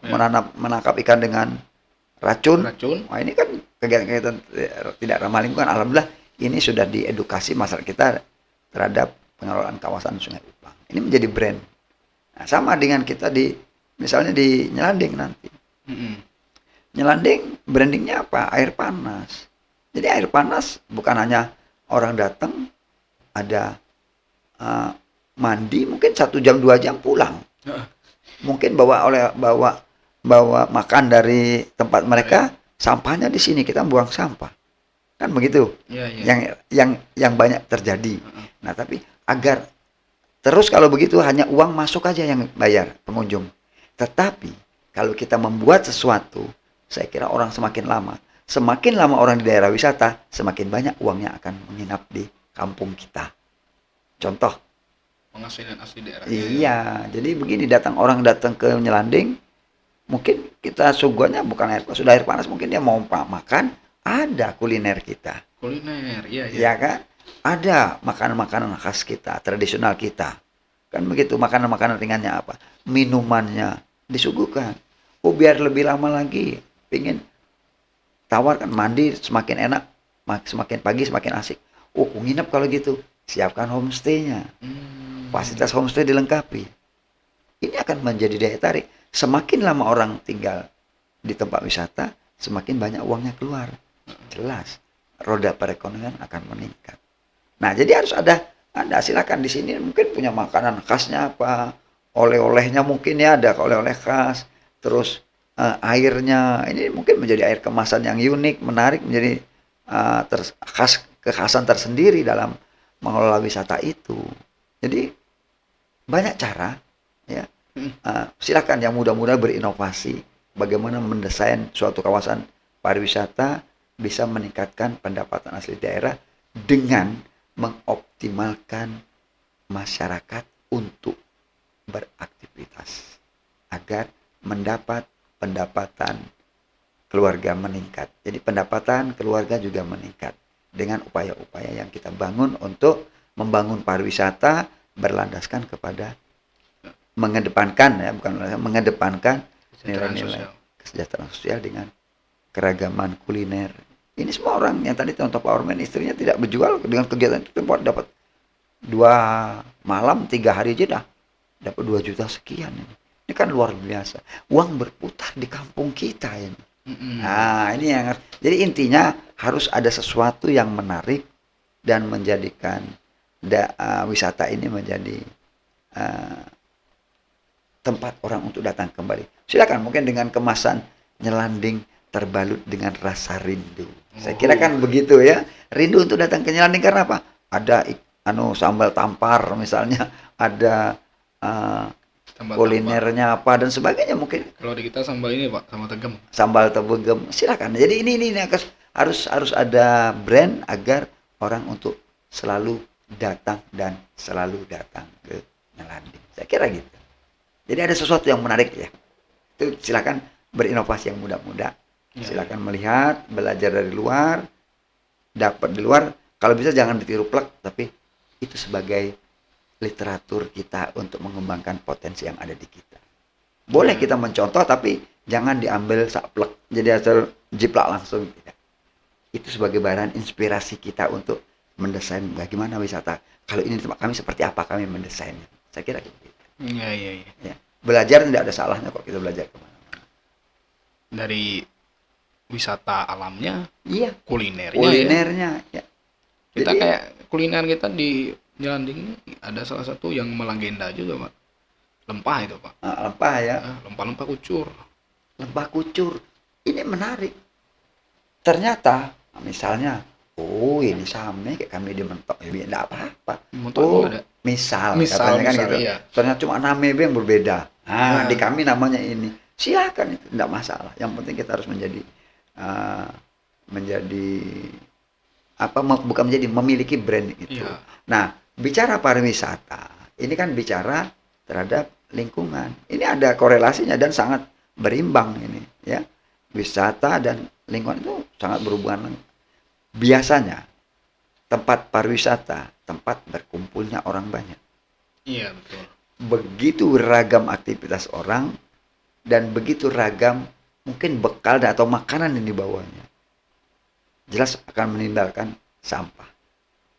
menangkap ikan dengan racun. Wah, ini kan kegiatan tidak ramah lingkungan. Alhamdulillah ini sudah diedukasi masyarakat kita terhadap pengelolaan kawasan Sungai Upang. Ini menjadi brand. Nah, sama dengan kita misalnya di Nyelanding nanti. Nyelanding brandingnya apa? Air panas. Jadi air panas bukan hanya orang datang ada mandi mungkin 1 jam 2 jam pulang. Mungkin bawa makan dari tempat mereka, sampahnya di sini kita buang sampah. Kan begitu. Yang banyak terjadi. Nah, tapi agar terus kalau begitu hanya uang masuk aja yang bayar pengunjung. Tetapi kalau kita membuat sesuatu, saya kira orang semakin lama orang di daerah wisata, semakin banyak uangnya akan menginap di kampung kita. Contoh. Penghasilan asli daerah. Iya, jadi begini orang datang ke Nyelanding, mungkin kita suguhannya bukan air panas, sudah air panas mungkin dia mau makan, ada kuliner kita. Kuliner, iya. Iya kan? Ada makanan-makanan khas kita, tradisional kita. Kan begitu, makanan-makanan ringannya apa? Minumannya disuguhkan. Oh, biar lebih lama lagi, pingin tawarkan mandi semakin enak, semakin pagi semakin asik. Oh, nginep kalau gitu, siapkan homestay-nya. Fasilitas homestay dilengkapi. Ini akan menjadi daya tarik. Semakin lama orang tinggal di tempat wisata, semakin banyak uangnya keluar. Jelas, roda perekonomian akan meningkat. Nah, jadi harus ada silakan di sini mungkin punya makanan khasnya apa, oleh-olehnya mungkin ya ada oleh-oleh khas, terus airnya ini mungkin menjadi air kemasan yang unik, menarik, menjadi kekhasan tersendiri dalam mengelola wisata itu. Jadi banyak cara ya. Silakan yang muda-muda berinovasi bagaimana mendesain suatu kawasan pariwisata bisa meningkatkan pendapatan asli daerah dengan mengoptimalkan masyarakat untuk beraktivitas agar mendapat pendapatan keluarga meningkat. Jadi pendapatan keluarga juga meningkat dengan upaya-upaya yang kita bangun untuk membangun pariwisata berlandaskan kepada mengedepankan nilai-nilai kesejahteraan sosial dengan keragaman kuliner. Ini semua orang yang tadi contoh Pak Ormen istrinya tidak berjual dengan kegiatan itu dapat 2 malam 3 hari aja dapat 2 juta sekian ini. Ini kan luar biasa. Uang berputar di kampung kita ini. Nah, ini yang jadi intinya harus ada sesuatu yang menarik dan menjadikan wisata ini menjadi tempat orang untuk datang kembali. Silakan mungkin dengan kemasan Nyelanding terbalut dengan rasa rindu. Saya kira kan begitu ya. Rindu untuk datang ke Nyelanding karena apa? Ada sambal tampar misalnya, ada Sambal kulinernya apa dan sebagainya, mungkin Kalau di kita sambal ini Pak, sama tegem. sambal tebegem, silakan. Jadi ini harus ada brand agar orang untuk selalu datang dan selalu datang ke Nyelanding. Saya kira gitu. Jadi ada sesuatu yang menarik ya. Itu silakan berinovasi yang muda-muda. Ya, Silakan melihat, belajar dari luar, dapat di luar. Kalau bisa jangan ditiru plek, tapi itu sebagai literatur kita untuk mengembangkan potensi yang ada di kita. Boleh kita mencontoh, tapi jangan diambil saplek, jadi asal jiplak langsung. Tidak. Itu sebagai bahan inspirasi kita untuk mendesain bagaimana wisata. Kalau ini tempat kami seperti apa kami mendesainnya. Saya kira gitu. Iya, iya, iya. Ya. Belajar tidak ada salahnya kok kita belajar kemana-mana. Dari wisata alamnya, Iya, kulinernya ya. kulinernya. Ya. Kita Jadi, kayak kuliner kita di Nyelanding ini ada salah satu yang melegenda juga Pak. Lempah itu Pak. lempah ya, Lempah-lempah kucur. lempah kucur. Ini menarik. Ternyata, misalnya, oh ini sama kayak kami di Mentok. Ya, tidak apa-apa. Mentok Oh, ada. misal Misal, katanya kan misal, gitu. iya. Ternyata cuma namanya yang berbeda. Nah. Di kami namanya ini. Silakan itu, tidak masalah. Yang penting kita harus menjadi uh, menjadi bukan menjadi memiliki brand itu. Iya. Nah, bicara pariwisata, ini kan bicara terhadap lingkungan. Ini ada korelasinya dan sangat berimbang ini, ya. Wisata dan lingkungan itu sangat berhubungan. Biasanya tempat pariwisata, tempat berkumpulnya orang banyak. Iya, betul. Begitu ragam aktivitas orang dan begitu ragam mungkin bekal atau makanan yang dibawanya. Jelas akan meninggalkan sampah.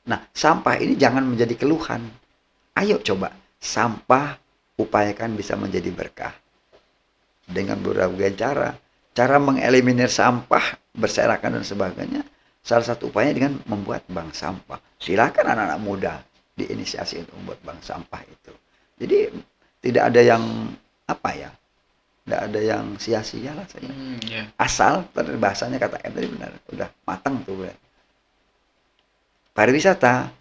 Nah, sampah ini jangan menjadi keluhan. Ayo coba, sampah upayakan bisa menjadi berkah. Dengan berbagai cara. Cara mengeliminir sampah, berserakan dan sebagainya. Salah satu upaya dengan membuat bank sampah. Silakan anak-anak muda diinisiasi untuk membuat bank sampah itu. Jadi tidak ada yang tidak ada yang sia-sia lah saya. Yeah. Asal bahasanya kata tadi benar, udah matang tuh. Pariwisata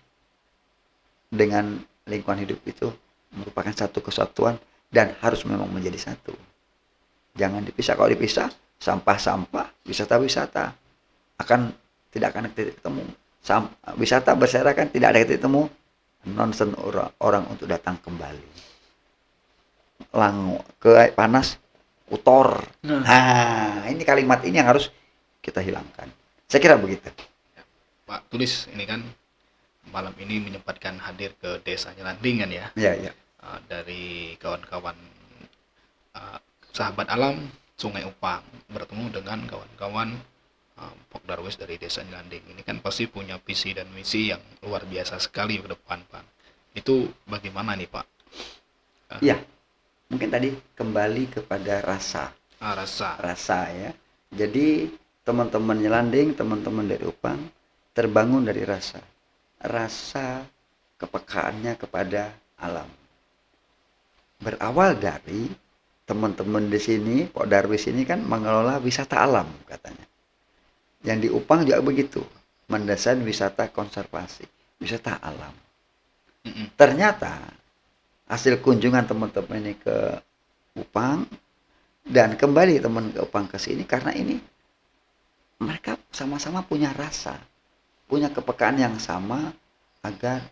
dengan lingkungan hidup itu merupakan satu kesatuan dan harus memang menjadi satu. Jangan dipisah. Kalau dipisah, sampah-sampah, wisata-wisata tidak akan ketemu. Wisata berserakan tidak ada titik temu. Nonsen orang untuk datang kembali. Ke panas, utor. Nah, ini kalimat ini yang harus kita hilangkan. Saya kira begitu. Pak Tulis ini kan malam ini menyempatkan hadir ke Desa Nyelanding kan ya. Iya, iya. Dari kawan-kawan sahabat alam Sungai Upang bertemu dengan kawan-kawan Pokdarwis dari Desa Nyelanding. Ini kan pasti punya visi dan misi yang luar biasa sekali ke depan, Pak. Itu bagaimana nih, Pak? Iya. Mungkin tadi kembali kepada rasa. Rasa Ya. Jadi teman-teman Nyelanding, teman-teman dari Upang terbangun dari rasa. Rasa kepekaannya kepada alam. Berawal dari teman-teman di sini, Pak Darwis ini kan mengelola wisata alam katanya. Yang di Upang juga begitu, mendesain wisata konservasi, wisata alam. Ternyata hasil kunjungan teman-teman ini ke Upang dan kembali teman ke Upang ke sini karena ini mereka sama-sama punya rasa, punya kepekaan yang sama agar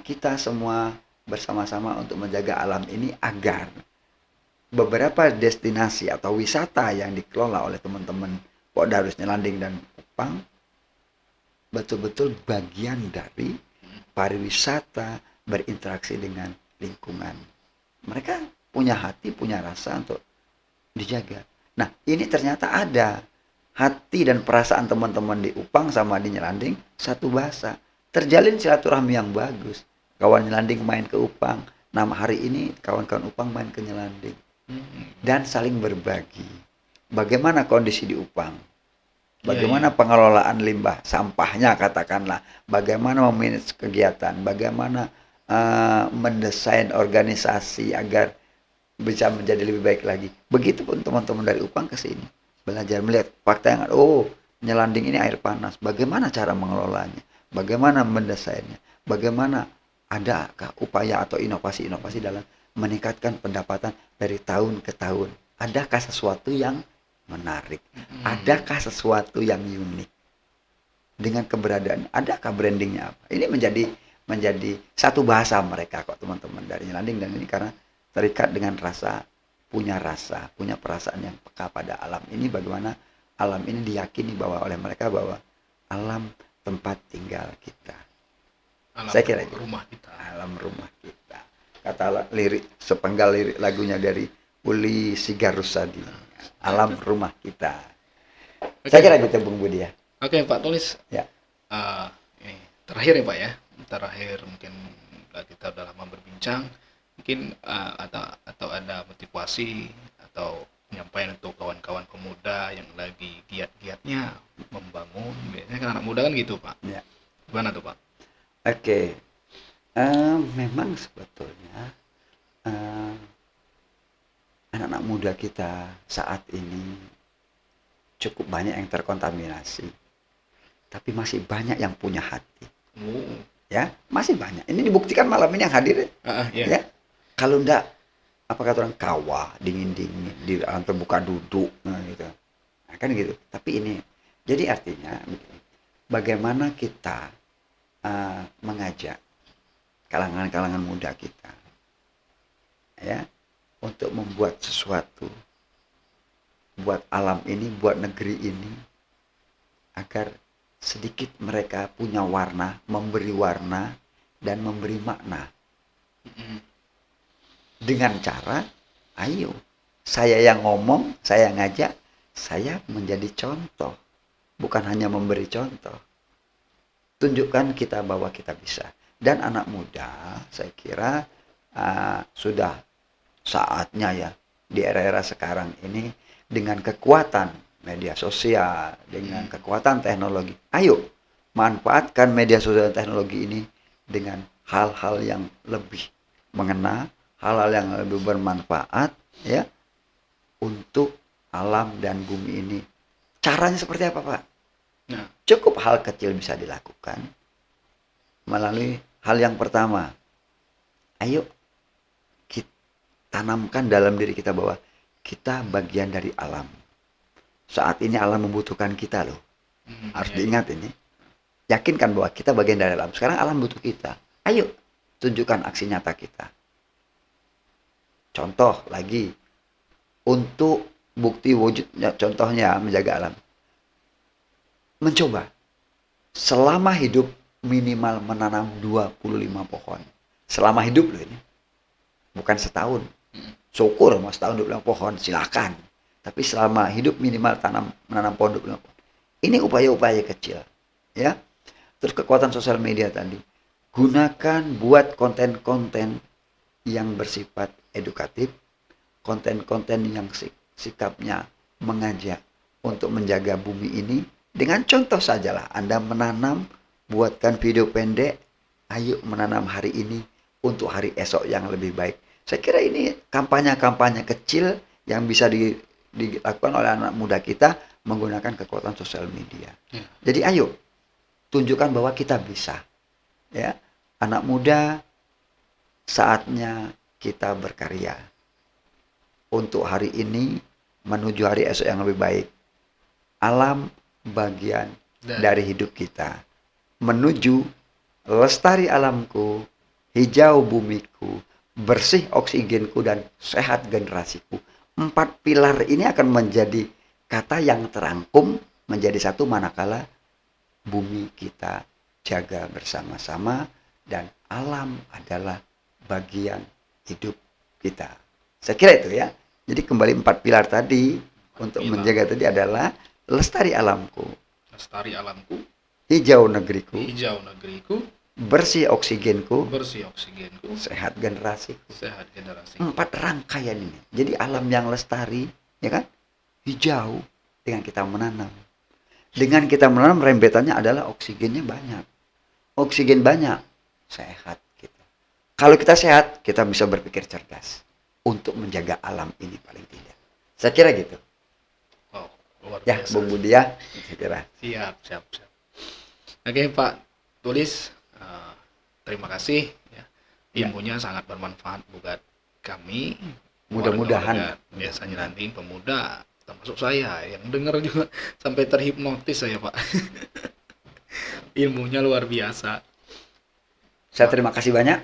kita semua bersama-sama untuk menjaga alam ini agar beberapa destinasi atau wisata yang dikelola oleh teman-teman Pok Darwis Nyelanding dan Upang betul-betul bagian dari pariwisata berinteraksi dengan lingkungan. Mereka punya hati, punya rasa untuk dijaga. Nah, ini ternyata ada hati dan perasaan teman-teman di Upang sama di Nyelanding satu bahasa. Terjalin silaturahmi yang bagus. Kawan Nyelanding main ke Upang. Hari ini kawan-kawan Upang main ke Nyelanding. Dan saling berbagi. Bagaimana kondisi di Upang? Bagaimana pengelolaan limbah sampahnya katakanlah? Bagaimana memanage kegiatan? Bagaimana mendesain organisasi agar bisa menjadi lebih baik lagi? Begitupun teman-teman dari Upang ke sini belajar melihat fakta yang ada. Nyelanding ini air panas. Bagaimana cara mengelolanya? Bagaimana mendesainnya? Bagaimana adakah upaya atau inovasi-inovasi dalam meningkatkan pendapatan dari tahun ke tahun. Adakah sesuatu yang menarik? Adakah sesuatu yang unik dengan keberadaan? Adakah brandingnya apa? Ini menjadi satu bahasa mereka kok teman-teman dari Nyelanding, dan ini karena terikat dengan punya perasaan yang peka pada alam ini. Bagaimana alam ini diyakini bahwa oleh mereka bahwa alam tempat tinggal kita. Alam Saya kira itu. rumah kita. Alam rumah kita. Kata lirik, sepenggal lirik lagunya dari Uli Sigarusadi. Alam rumah kita. Oke. Saya kira gitu Bung Budi ya. Oke, Pak, tulis. Ya. Ini terakhir ya Pak ya. Terakhir mungkin kita udah lama berbincang. Mungkin atau ada motivasi atau penyampaian untuk kawan-kawan pemuda yang lagi giat-giatnya membangun. Biasanya kan anak muda kan gitu Pak. Ya. Gimana tuh Pak? Oke. Memang sebetulnya anak-anak muda kita saat ini cukup banyak yang terkontaminasi, tapi masih banyak yang punya hati. Ya, masih banyak. Ini dibuktikan malam ini yang hadir. Iya. Ya, kalau enggak, apa kata orang, kawah dingin-dingin di alam terbuka duduk, gitu. Nah, kan gitu. Tapi ini, jadi artinya bagaimana kita mengajak kalangan-kalangan muda kita, ya, untuk membuat sesuatu buat alam ini, buat negeri ini, agar sedikit mereka punya warna, memberi warna dan memberi makna. Dengan cara, ayo, saya yang ngomong, saya ngajak, saya menjadi contoh, bukan hanya memberi contoh. Tunjukkan kita bahwa kita bisa. Dan anak muda, saya kira sudah saatnya ya, di era-era sekarang ini, dengan kekuatan media sosial, dengan kekuatan teknologi, ayo manfaatkan media sosial dan teknologi ini dengan hal-hal yang lebih mengena, hal-hal yang lebih bermanfaat, ya, untuk alam dan bumi ini. Caranya seperti apa, Pak? Nah, Cukup hal kecil bisa dilakukan melalui hal yang pertama. Ayo kita tanamkan dalam diri kita bahwa kita bagian dari alam. Saat ini alam membutuhkan kita loh. Harus diingat ini. Yakinkan bahwa kita bagian dari alam. Sekarang alam butuh kita. Ayo tunjukkan aksi nyata kita. Contoh lagi, untuk bukti wujudnya, contohnya menjaga alam. Mencoba selama hidup minimal menanam 25 pohon. Selama hidup loh ini. Bukan setahun. Syukur mau setahun 25 pohon, silakan. Tapi selama hidup minimal menanam pohon 25 pohon. Ini upaya-upaya kecil, ya. Terus kekuatan sosial media tadi. Gunakan buat konten-konten yang bersifat edukatif, konten-konten yang sikapnya mengajak untuk menjaga bumi ini. Dengan contoh sajalah, Anda menanam, buatkan video pendek, ayo menanam hari ini untuk hari esok yang lebih baik. Saya kira ini kampanye-kampanye kecil yang bisa dilakukan oleh anak muda kita menggunakan kekuatan sosial media. Ya. Jadi ayo tunjukkan bahwa kita bisa. Ya, anak muda, saatnya kita berkarya untuk hari ini menuju hari esok yang lebih baik. Alam bagian dari hidup kita. Menuju lestari alamku, hijau bumiku, bersih oksigenku, dan sehat generasiku. 4 pilar ini akan menjadi kata yang terangkum menjadi satu manakala bumi kita jaga bersama-sama dan alam adalah bagian hidup kita. Saya kira itu ya. Jadi kembali 4 pilar tadi untuk menjaga tadi adalah lestari alamku, hijau negeriku, bersih oksigenku, sehat generasiku. 4 rangkaian ini. Jadi alam yang lestari, ya kan? Hijau dengan kita menanam. Dengan kita menanam, rembetannya adalah oksigennya banyak. Oksigen banyak, sehat kita. Kalau kita sehat, kita bisa berpikir cerdas untuk menjaga alam ini paling tidak. Saya kira gitu. Wow, luar ya, biasa. Bung Budi ya, saya kira. Siap. Oke, Pak, tulis. Terima kasih. Ya. Ilmunya sangat bermanfaat buat kami Mudah-mudahan. warga-warga biasanya nanti pemuda termasuk saya yang dengar juga sampai terhipnotis saya Pak. Ilmunya luar biasa. Saya terima kasih banyak.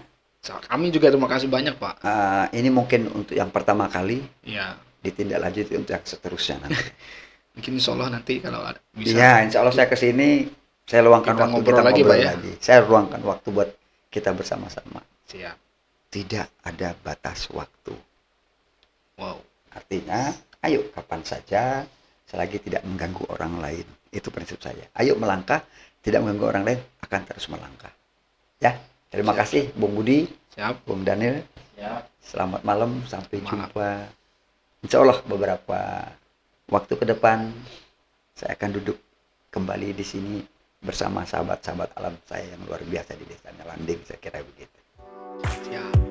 Kami juga terima kasih banyak Pak. Ini mungkin untuk yang pertama kali, Ya, ditindaklanjuti untuk yang seterusnya nanti. mungkin insya Allah nanti kalau bisa Iya, insya Allah saya kesini, saya luangkan Kita waktu ngobrol kita lagi, ngobrol Pak, ya? lagi. Saya luangkan waktu buat kita bersama-sama. siap. Tidak ada batas waktu. Wow. Artinya, ayo kapan saja, selagi tidak mengganggu orang lain. Itu prinsip saya. Ayo melangkah, tidak mengganggu orang lain, akan terus melangkah. Ya, terima Siap. kasih Bung Budi, Siap. Bung Daniel. Siap. Selamat malam, sampai Malam. jumpa. Insya Allah beberapa waktu ke depan, saya akan duduk kembali di sini bersama sahabat-sahabat alam saya yang luar biasa di desanya Landing, saya kira begitu. Siap.